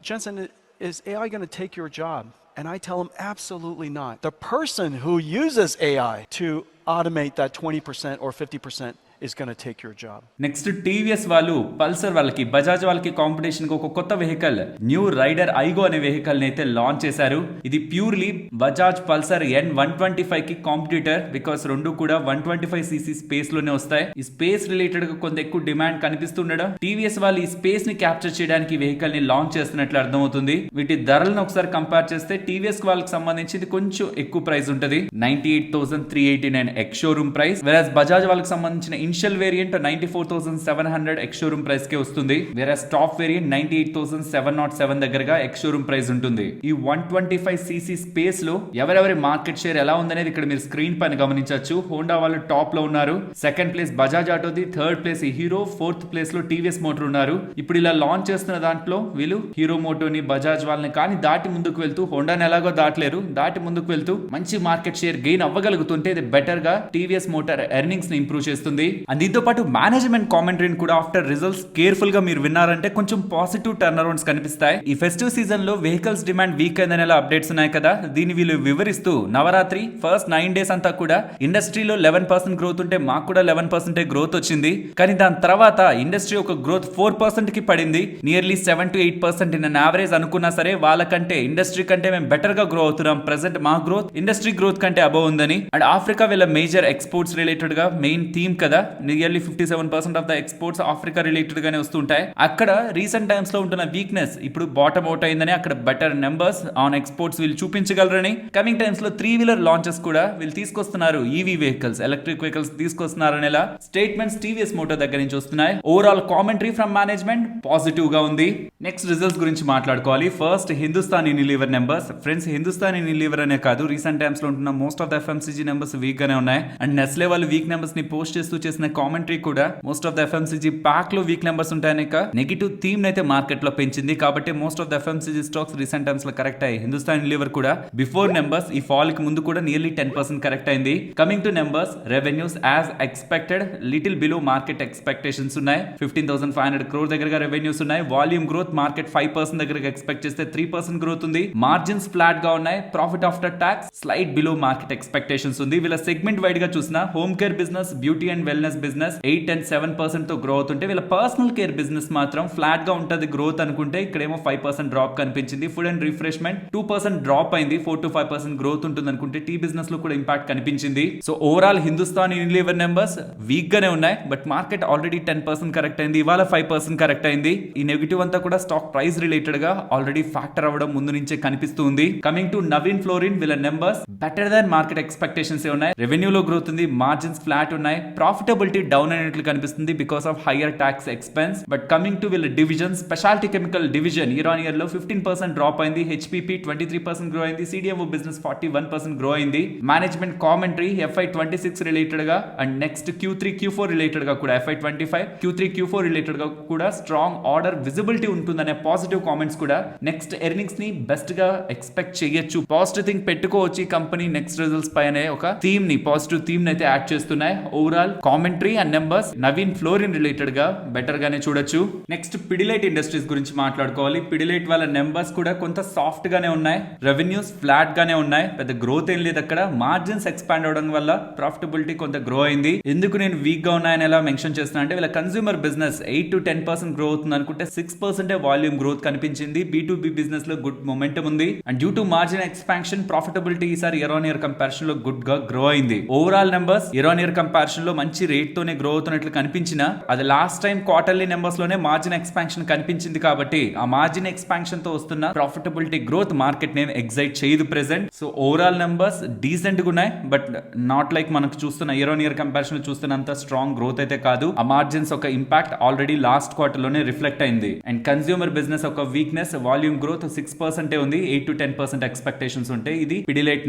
Jensen, is AI going to take your job? And I tell them absolutely not. The person who uses AI to automate that 20% or 50% is going to take your job. Next TVS వాళ్ళు Pulsar వాళ్ళకి బజాజ్ వాళ్ళకి competition కి ఒక కొత్త vehicle new rider I go అనే vehicle ని అయితే launch చేశారు. ఇది ప్యూర్లీ బజాజ్ పల్సర్ N125 కి కాంపిటీటర్, బికాస్ రెండు కూడా 125 cc స్పేస్ లోనే వస్తాయి. ఈ స్పేస్ రిలేటెడ్ గా కొంత ఎక్కువ డిమాండ్ కనిపిస్తుండడం టీవీఎస్ వాళ్ళు ఈ స్పేస్ ని క్యాప్చర్ చేయడానికి వెహికల్ ని లాంచ్ చేస్తున్నట్లు అర్థమవుతుంది. వీటి ధరలను ఒకసారి కంపేర్ చేస్తే టీవీఎస్ వాళ్ళకి సంబంధించి కొంచెం ఎక్కువ ప్రైస్ ఉంటుంది, 98,389 ఎక్స్ షోరూమ్ ప్రైస్. వెరాజ్ బజాజ్ వాళ్ళకి సంబంధించిన initial variant 94,700 ex showroom price కే వస్తుంది. వెరాజ్ టాప్ వేరియంట్ 98,707 దగ్గరగా ఎక్స్ షోరూమ్ ప్రైస్ ఉంటుంది. ఈ 125 cc స్పేస్ లో ఎవరెవరి మార్కెట్ షేర్ ఎలా ఉందనేది ఇక్కడ మీరు స్క్రీన్ పైన గమనించవచ్చు. హోండా వాళ్ళు టాప్ లో ఉన్నారు, సెకండ్ ప్లేస్ బజాజ్ ఆటోది, third place Hero, fourth place లో టీవీఎస్ మోటార్ ఉన్నారు. ఇప్పుడు ఇలా లాంచ్ చేస్తున్న దాంట్లో వీళ్ళు హీరో మోటోని బజాజ్ వాళ్ళని కానీ దాటి ముందుకు వెళ్తూ, హోండాని ఎలాగో దాటలేరు, దాటి ముందుకు వెళ్తూ మంచి మార్కెట్ షేర్ గెయిన్ అవ్వగలుగుతుంటే ఇది బెటర్ గా టీవీఎస్ మోటార్ ఎర్నింగ్స్ ని ఇంప్రూవ్ చేస్తుంది. అండ్ దీంతో పాటు మేనేజ్మెంట్ కామెంటరీని కూడా ఆఫ్టర్ రిజల్ట్స్ కేర్ఫుల్ గా మీరు విన్నారంటే కొంచెం పాజిటివ్ టర్న్ అరౌండ్స్ కనిపిస్తాయి. ఈ ఫెస్టివ్ సీజన్ లో వెహికల్స్ డిమాండ్ వీక్ అయిందనే అప్డేట్స్ ఉన్నాయి కదా, దీన్ని వీళ్ళు వివరిస్తూ నవరాత్రి ఫస్ట్ 9 days అంతా కూడా ఇండస్ట్రీలో 11% గ్రోత్ ఉంటే మాకు కూడా 11% గ్రోత్ వచ్చింది. కానీ దాని తర్వాత ఇండస్ట్రీ ఒక గ్రోత్ 4% కి పడింది. Nearly 7 to 8% in an average అనుకున్నా సరే వాళ్ళకంటే ఇండస్ట్రీ కంటే మేము బెటర్ గా గ్రో అవుతున్నాం. ప్రెసెంట్ మా గ్రోత్ ఇండస్ట్రీ గ్రోత్ కంటే అబవ్ ఉందని. అండ్ ఆఫ్రికా వీళ్ళ మేజర్ ఎక్స్పోర్ట్స్ రిలేటెడ్ గా మెయిన్ థీమ్ కదా, nearly 57% of the exports Africa related గానే వస్తుంటాయి. అక్కడ రీసెంట్ టైమ్స్ లో ఉంటున్న వీక్నెస్ ఇప్పుడు బాటమ్ అవుట్ అయిందని, అక్కడ బెటర్ నెంబర్స్ ఆన్ ఎక్స్పోర్ట్స్ వీళ్ళు చూపించగలరని, కమింగ్ టైమ్స్ లో 3-wheeler లాంచెస్ కూడా వీళ్ళు తీసుకొస్తున్నారు, ఈవీ వెహికల్స్, ఎలక్ట్రిక్ వెహికల్స్ తీసుకొస్తున్నారని స్టేట్మెంట్స్ టీవీఎస్ మోటార్ దగ్గర నుంచి వస్తున్నాయి. Overall commentary from management positive గా ఉంది. నెక్స్ట్ రిజల్ట్స్ గురించి మాట్లాడుకోవాలి. First Hindustan Unilever numbers. Friends, Hindustan Unilever అనే కాదు, రీసెంట్ టైమ్స్ లో ఉంటున్న most of the FMCG numbers weak గానే ఉన్నాయి. అండ్ నెస్లే వాళ్ళు వీక్ నెంబర్స్ ని పోస్ట్ చేస్తూ చేసిన కామెంటరీ కూడా most of the FMCG pack లో వీక్ నెంబర్స్ ఉంటాయని నెగిటివ్ థీమ్ అయితే మార్కెట్ లో పెంచింది. కాబట్టి most of the FMCG stocks recent times లో కరెక్ట్ అయ్యి, హిందుస్థాన్ యూనిలీవర్ కూడా బిఫోర్ నెంబర్స్ ఈ ఫాల్ కి ముందు కూడా నియర్లీ 10% కరెక్ట్ అయింది. Coming to numbers, revenues as expected little below market expectations ఉన్నాయి. 15,500 crore దగ్గరగా రెవెన్యూస్ ఉన్నాయి. వాల్యూమ్ గ్రోత్ మార్కెట్ 5% దగ్గరగా ఎక్స్పెక్ట్ చేస్తే 3% గ్రోత్ ఉంది. మార్జిన్స్ ఫ్లాట్ గా ఉన్నాయి. Profit after tax slight below market expectations ఉంది. వీళ్ళ సెగ్మెంట్ వైడ్ గా చూసిన home care business, beauty and wellness business 8 and 7% తో గ్రో అవుతుంటే, వీళ్ళ పర్సనల్ కేర్ బిజినెస్ మాత్రం ఫ్లాట్ గా ఉంటది గ్రోత్ అనుకుంటే, ఇక్కడేమో 5% డ్రాప్ కనిపించింది. ఫుడ్ అండ్ రిఫ్రెష్మెంట్ 2% డ్రాప్ అయింది. 4 to 5% గ్రోత్ ఉంటుంది అనుకుంటే, టీ బిజినెస్ లో కూడా ఇంపాక్ట్ కనిపించింది. So overall Hindustan Unilever numbers weak గానే ఉన్నాయి. బట్ మార్కెట్ ఆల్రెడీ 10% కరెక్ట్ అయింది, ఇవాళ 5% కరెక్ట్ అయింది. ఈ నెగిటివ్ అంతా కూడా స్టాక్ ప్రైస్ రిలేటెడ్ గా ఆల్రెడీ ఫ్యాక్టర్ అవ్వడం ముందు నుంచే కనిపిస్తుంది. కమింగ్ టు నవీన్ ఫ్లోరిన్, వీళ్ళ numbers better than market expectations ఉన్నాయి. రెవెన్యూలో గ్రోత్ ఉంది, మార్జిన్స్ ఫ్లాట్ ఉన్నాయి. ప్రాఫిటబిలిటీ డౌన్ అయినట్లు కనిపిస్తుంది because of higher tax expense. But coming to వీళ్ళ division, specialty chemical division year on year లో 15% డ్రాప్ అయింది. హెచ్పిపి 23% గ్రో అయింది. సిడిఎంఓ బిజినెస్ 41% గ్రో అయింది. మేనేజ్మెంట్ కామెంటరీ FY26 రిలేటెడ్ గా and next Q3 Q4 related గా కూడా, FY25 Q3 Q4 రిలేటెడ్ గా కూడా స్ట్రాంగ్ ఆర్డర్ విజిబిలిటీ ఉంటుందనే పాజిటివ్ కామెంట్స్ కూడా నెక్స్ట్ ఎర్నింగ్స్ ని బెస్ట్ గా ఎక్స్పెక్ట్ చేయొచ్చు. పాజిటివ్ థింగ్ పెట్టుకోవచ్చు ఈ కంపెనీ నెక్స్ట్ రిజల్ట్స్ పైన ఒక థీమ్ ని, పాజిటివ్ థీమ్ ని అయితే యాడ్ చేస్తున్నాయి. Overall commentary and numbers Naveen fluorine related గా బెటర్ గానే చూడొచ్చు. నెక్స్ట్ పిడిలైట్ ఇండస్ట్రీస్ గురించి మాట్లాడుకోవాలి. పిడిలైట్ వాళ్ళ నెంబర్స్ కూడా కొంత సాఫ్ట్ గానే ఉన్నాయి. రెవెన్యూస్ ఫ్లాట్ గానే ఉన్నాయి, పెద్ద గ్రోత్ ఏం లేదు అక్కడ. మార్జిన్స్ ఎక్స్పాండ్ అవడం వల్ల ప్రాఫిటబిలిటీ కొంత గ్రో అయింది. ఎందుకు నేను వీక్ గా ఉన్నాయని ఎలా మెన్షన్ చేస్తున్నా అంటే, వీళ్ళ కన్స్యూమర్ బిజినెస్ 8 to 10% గ్రో అవుతుంది అనుకుంటే 6% వాల్యూమ్ గ్రోత్ కనిపించింది. B2B బిజినెస్ లో గుడ్ మొమెంటం ఉంది. And due to margin expansion, profitability ఈసారి ఇయర్ ఆన్ ఇయర్ కంపారిజన్ లో గుడ్ గా గ్రో అయింది. Overall numbers year on year comparison లో మంచి రేట్ తోనే గ్రో అవుతున్నట్లు కనిపించినా, అది లాస్ట్ టైం క్వార్టర్లీ నెంబర్స్ లోనే మార్జిన్ ఎక్స్పాన్షన్ కనిపించింది. కాబట్టి ఆ మార్జిన్ ఎక్స్పాన్షన్ తో వస్తున్న ప్రాఫిటబిలిటీ గ్రోత్ మార్కెట్ నేను ఎగ్జైట్ చేయదు present. So overall numbers decent గా ఉన్నాయి, బట్ నాట్ లైక్ మనకు చూస్తున్న ఇయర్ ఆన్ ఇయర్ కంపారిజన్ లో చూస్తున్నంత స్ట్రాంగ్ గ్రోత్ అయితే కాదు. ఆ మార్జిన్స్ ఒక ఇంపాక్ట్ ఆల్రెడీ లాస్ట్ క్వార్టర్ లోనే రిఫ్లెక్ట్ అయింది. అండ్ కన్స్యూమర్ బిజినెస్ ఒక వీక్నెస్, వాల్యూమ్ గ్రోత్ 6% ఉంది. 8 to 10% ఎక్స్పెక్టేషన్స్ ఉంటాయి. ఇది పిడిలైట్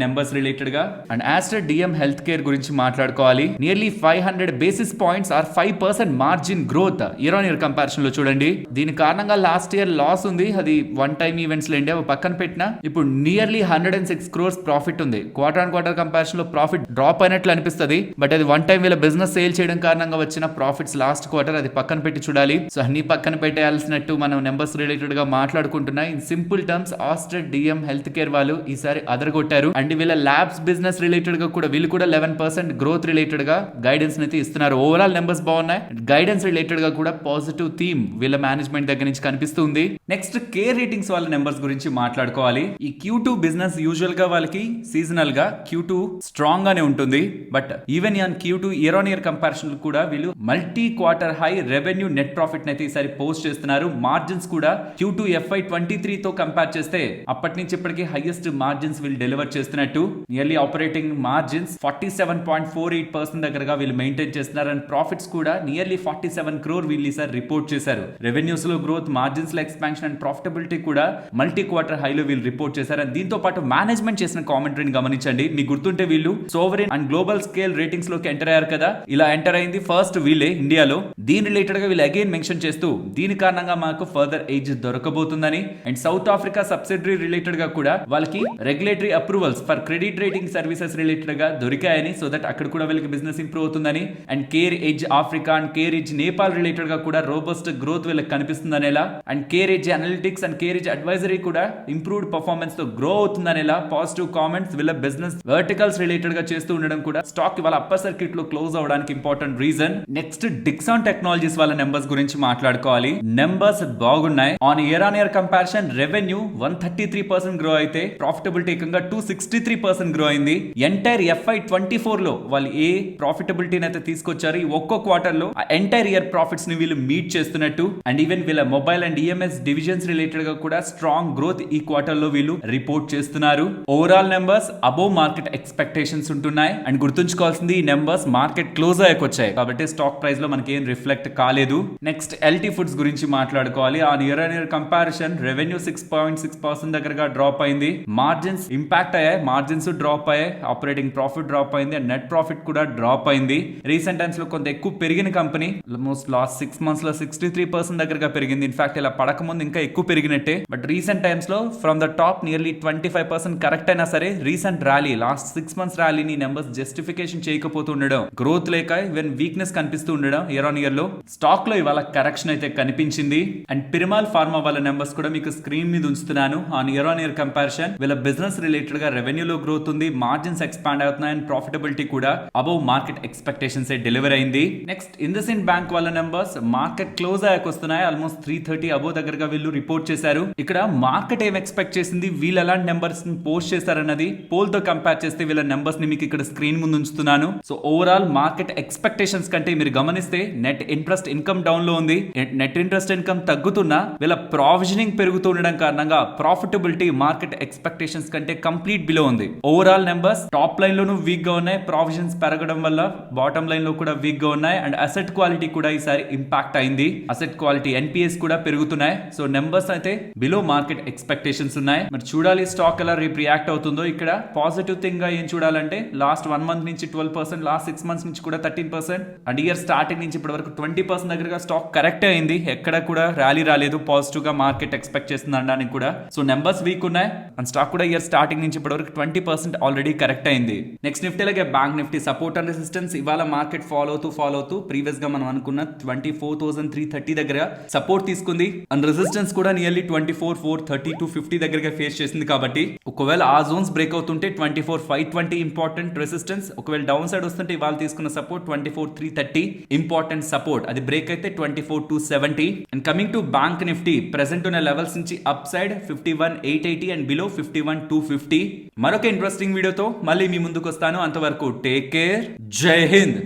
నెంబర్స్ రిలేటెడ్ గా. And Aster DM health care గురించి మాట్లాడుకోవాలి. Nearly 500 basis points or 5% margin growth year on year comparison లో చూడండి. దీని కారణంగా లాస్ట్ ఇయర్ లాస్ ఉంది, అది వన్ టైమ్ ఈవెంట్స్ లో ఇండియా పక్కన పెట్టినా ఇప్పుడు నియర్లీ 106 crores ప్రాఫిట్ ఉంది. క్వార్టర్ ఆన్ క్వార్టర్ కంపారిజన్ లో ప్రాఫిట్ డ్రాప్ అయినట్లు అనిపిస్తుంది, బట్ అది వన్ టైం వీళ్ళ బిజినెస్ సేల్ చేయడం కారణంగా వచ్చిన ప్రాఫిట్స్ లాస్ట్ క్వార్టర్, అది పక్కన పెట్టి చూడాలి. సో అన్ని పక్కన పెట్టేయాల్సినట్టు మనం నెంబర్స్ రిలేటెడ్ గా మాట్లాడుకుంటున్నాయి. In simple terms Aster DM health care వాళ్ళు ఈసారి అదరగొట్టారు. అండ్ వీళ్ళ ల్యాబ్స్ బిజినెస్ రిలేటెడ్ గా కూడా వీళ్ళు కూడా 11% గ్రోత్ రిలేటెడ్ గా గైడెన్స్ అయితే అయితే ఇస్తున్నారు. ఓవరాల్ నెంబర్స్ బాగున్నాయి. గైడెన్స్ రిలేటెడ్ గా కూడా పాజిటివ్ థీమ్ వీళ్ళ మేనేజ్మెంట్ దగ్గర నుంచి కనిపిస్తుంది. నెక్స్ట్ కేర్ రేటింగ్స్ వాళ్ళ నెంబర్స్ గురించి మాట్లాడుకోవాలి. ఈ Q2 బిజినెస్ యూజువల్ గా వాళ్ళకి సీజనల్ గా Q2 స్ట్రాంగ్ గానే ఉంటుంది. But even on Q2 year on year comparison కూడా వీళ్ళు multi quarter high revenue net profit అయితే ఈసారి పోస్ట్ చేస్తున్నారు. మార్జిన్స్ కూడా Q2 FY23 తో కంపేర్ చేస్తే అప్పటి నుంచి ఇప్పటికి హైయెస్ట్ మార్జిన్స్ వీళ్ళు డెలివర్ చేస్తున్నట్టు. నియర్లీ ఆపరేటింగ్ మార్జిన్స్ 47.48% దగ్గరగా వీళ్ళు మెయింటైన్ చేస్తున్నారు. అండ్ ప్రాఫిట్స్ కూడా నియర్లీ 47 crore వీళ్ళు ఈసారి రిపోర్ట్ చేశారు. రెవెన్యూస్ లో గ్రోత్, మార్జిన్స్ లో ఎక్స్పాన్షన్ అండ్ ప్రాఫిటబిలిటీ కూడా మల్టీ క్వార్టర్ హైలో వీళ్ళు రిపోర్ట్ చేశారు. అండ్ దీంతో పాటు మేనేజ్మెంట్ చేసిన కామెంటరీని గమనించండి. మీకు గుర్తుంటే వీళ్ళు sovereign and global scale ratings లోకి ఎంటర్ అయ్యారు కదా. ఇలా ఎంటర్ అయింది ఫస్ట్ వీళ్ళే ఇండియాలో. దీని రిలేటెడ్ గా వీళ్ళు అగైన్ మెన్షన్ చేస్తూ దీని కారణంగా మాకు ఫర్దర్ ఏజ్ దొరకబోతుందని and South Africa subsidiary related గా కూడా వాళ్ళకి regulatory approvals for credit rating services related గా దొరికాయని. సో దట్ అక్కడ కూడా వీళ్ళకి బిజినెస్ ఇంప్రూవ్ అవుతుందని. And Care Edge Africa and Care Edge Nepal related గా కూడా రోబస్ట్ గ్రోత్ వీళ్ళకి కనిపిస్తుందనేలా. And Care Edge analytics and Care Edge advisory కూడా ఇంప్రూవ్డ్ పర్ఫార్మెన్స్ తో గ్రో అవుతుందనేలా పాజిటివ్ కామెంట్స్ వీళ్ళ బిజినెస్ వర్టికల్స్ రిలేటెడ్ గా చేస్తూ ఉండడం కూడా స్టాక్ ఇవాళ అప్పర్ సర్క్యూట్ లో క్లోజ్ అవడానికి important reason. Next Dixon technologies వాళ్ళ నెంబర్స్ గురించి మాట్లాడుకోవాలి. నెంబర్స్ బాగున్నాయి. On year comparison revenue 133% grow అయితే ప్రాఫిటబిలిటీ ఏకంగా 263% గ్రో అయింది. ఎంటైర్ FY24 లో వాళ్ళు ఏ ప్రాఫిటబిలిటీ అయితే తీసుకొచ్చారు ఈ ఒక్కో క్వార్టర్ లో ఎంటైర్ ఇయర్ ప్రాఫిట్స్ ని వీళ్ళు మీట్ చేస్తున్నట్టు. అండ్ ఈవెన్ వీళ్ళ mobile and EMS divisions related గా కూడా స్ట్రాంగ్ గ్రోత్ ఈ క్వార్టర్ లో వీళ్ళు రిపోర్ట్ చేస్తున్నారు. Overall numbers above market expectations ఉంటున్నాయి. అండ్ గుర్తుంచుకోవాల్సింది ఈ నెంబర్స్ మార్కెట్ క్లోజ్ అయ్యాకొచ్చాయి కాబట్టి స్టాక్ ప్రైస్ లో మనకి ఏం రిఫ్లెక్ట్ కాలేదు. నెక్స్ట్ LT ఫుడ్స్ గురించి మాట్లాడుకోవాలి. ఆన్ ఇయర్ కంపారిజన్ రెవెన్యూ 6.6% దగ్గరగా డ్రాప్ అయింది. మార్జిన్స్ ఇంపాక్ట్ అయ్యాయి. మార్జిన్స్ డ్రాప్ అయ్యాయి. ఆపరేటింగ్ ప్రాఫిట్ డ్రాప్ అయింది. అండ్ నెట్ ప్రాఫిట్ కూడా డ్రాప్ అయింది. రీసెంట్ టైమ్స్ లో కొంత ఎక్కువ పెరిగిన కంపెనీ ఆల్మోస్ట్ లాస్ట్ 6 months లో 63% దగ్గరగా పెరిగింది. ఇన్ఫాక్ట్ ఇలా పడక ముందు ఇంకా ఎక్కువ పెరిగినట్టే. బట్ రీసెంట్ టైమ్స్ లో from the top nearly 25% correct అయినా సరే రీసెంట్ ర్యాలీ లాస్ట్ 6 months ర్యాలీని నెంబర్స్ జస్టిఫికేషన్ చేయకపోతూ ఉండడం, గ్రోత్ లేక ఈవెన్ వీక్నెస్ కనిపిస్తూ ఉండడం ఇయర్ ఆన్ ఇయర్ లో స్టాక్ లో ఇవాళ కరెక్షన్ అయితే కనిపించింది. అండ్ పిరమాల్ ఫార్మా వాళ్ళ నెంబర్స్ కూడా మీకు స్క్రీన్ మీద ఉంచుతున్నాను. ఆన్ ఇయర్ కంపారిజన్ వీళ్ళ బిజినెస్ రిలేటెడ్ గా రెవెన్యూలో గ్రోత్ ఉంది, మార్జిన్స్ ఎక్స్పాండ్ అవుతున్నాయి అండ్ ప్రాఫిటబిలిటీ కూడా అబౌవ్ మార్కెట్ ఎక్స్పెక్టేషన్స్ డెలివర్ అయింది. నెక్స్ట్ ఇండస్ఇండ్ బ్యాంక్ వాళ్ళ నెంబర్స్ మార్కెట్ క్లోజ్ అయ్యాక వస్తున్నాయి. ఆల్మోస్ట్ 330 అబోవ్ దగ్గరగా వీళ్ళు రిపోర్ట్ చేశారు. ఇక్కడ మార్కెట్ ఏం ఎక్స్పెక్ట్ చేసింది, వీళ్ళు ఎలాంటి నెంబర్స్ పోస్ట్ చేశారన్నది పోల్ తో కంపేర్ చేస్తే వీళ్ళ నెంబర్స్ ని మీకు ఇక్కడ స్క్రీన్ ముందు ఉంచుతున్నాను. సో ఓవరాల్ మార్కెట్ ఎక్స్పెక్టేషన్స్ కంటే మీరు గమనిస్తే నెట్ ఇంట్రెస్ట్ ఇన్కమ్ డౌన్ లో ఉంది. నెట్ ఇంట్రెస్ట్ ఇన్కమ్ తగ్గుతున్నా వీళ్ళ ప్రావిజనింగ్ పెరుగుతూ ఉండడం కారణంగా ప్రాఫిటబిలిటీ మార్కెట్ ఎక్స్పెక్టేషన్స్ కంటే కంప్లీట్ బిలో ఉంది. ఓవరాల్ నెంబర్స్ టాప్ లైన్ లోను వీక్ గా ఉన్నాయి. ప్రావిజన్స్ పెరగడం వల్ల బాటమ్ లైన్ లో కూడా వీక్ గా ఉన్నాయి. అండ్ అసెట్ క్వాలిటీ కూడా ఈసారి ఇంపాక్ట్ అయింది. అసెట్ క్వాలిటీ NPS కూడా పెరుగుతున్నాయి. సో నెంబర్స్ అయితే బిలో మార్కెట్ ఎక్స్పెక్టేషన్స్ ఉన్నాయి. మరి చూడాలి స్టాక్ ఎలా రేపు రియాక్ట్ అవుతుందో. ఇక్కడ పాజిటివ్ థింగ్ గా ఏం చూడాలంటే లాస్ట్ 1 month నుంచి 12%, లాస్ట్ 6 months నుంచి కూడా 13% అండ్ ఇయర్ స్టార్టింగ్ నుంచి ఇప్పటి వరకు 20% దగ్గరగా స్టాక్ కరెక్ట్ అయింది. ఎక్కడ కూడా ర్యాలీ రాలేదు. పాజిటివ్ గా మార్కెట్ ఎక్స్పెక్ట్ చేస్తుంది అనడానికి కూడా. సో నెంబర్స్ వీక్ ఉన్నాయి అండ్ స్టాక్ కూడా ఇయర్ స్టార్టింగ్ నుంచి ఇప్పటి వరకు 20% ఆల్రెడీ కరెక్ట్ అయింది. నెక్స్ట్ నిఫ్టీ అలాగే bank Nifty support and resistance ఇవాళ మార్కెట్ ఫాలో అవుతూ ప్రీవియస్ గా మనం అనుకున్న 24,330 దగ్గర సపోర్ట్ తీసుకుంది అండ్ రెసిస్టెన్స్ కూడా నియర్లీ 24,430 to 50 దగ్గరగా ఫేస్ చేసింది. కాబట్టి ఒకవేళ ఆ జోన్స్ బ్రేక్ అవుతుంటే 24,520 ఇంపార్టెంట్ రెసిస్టెన్స్, ఒకవేళ డౌన్ సైడ్ వస్తుంటే ఇవాళ తీసుకున్న సపోర్ట్ 24,330 ఇంపార్టెంట్ సపోర్ట్, అది బ్రేక్ అయితే 24,270. And coming to bank Nifty present ఉన్న లెవెల్స్ నుంచి అప్ సైడ్ 51,880 అండ్ బిలో 51,250. మరొక ఇంట్రెస్టింగ్ వీడియోతో మళ్ళీ మీ ముందుకు వస్తాను. అంతవరకు టేక్ కేర్. జై హింద్.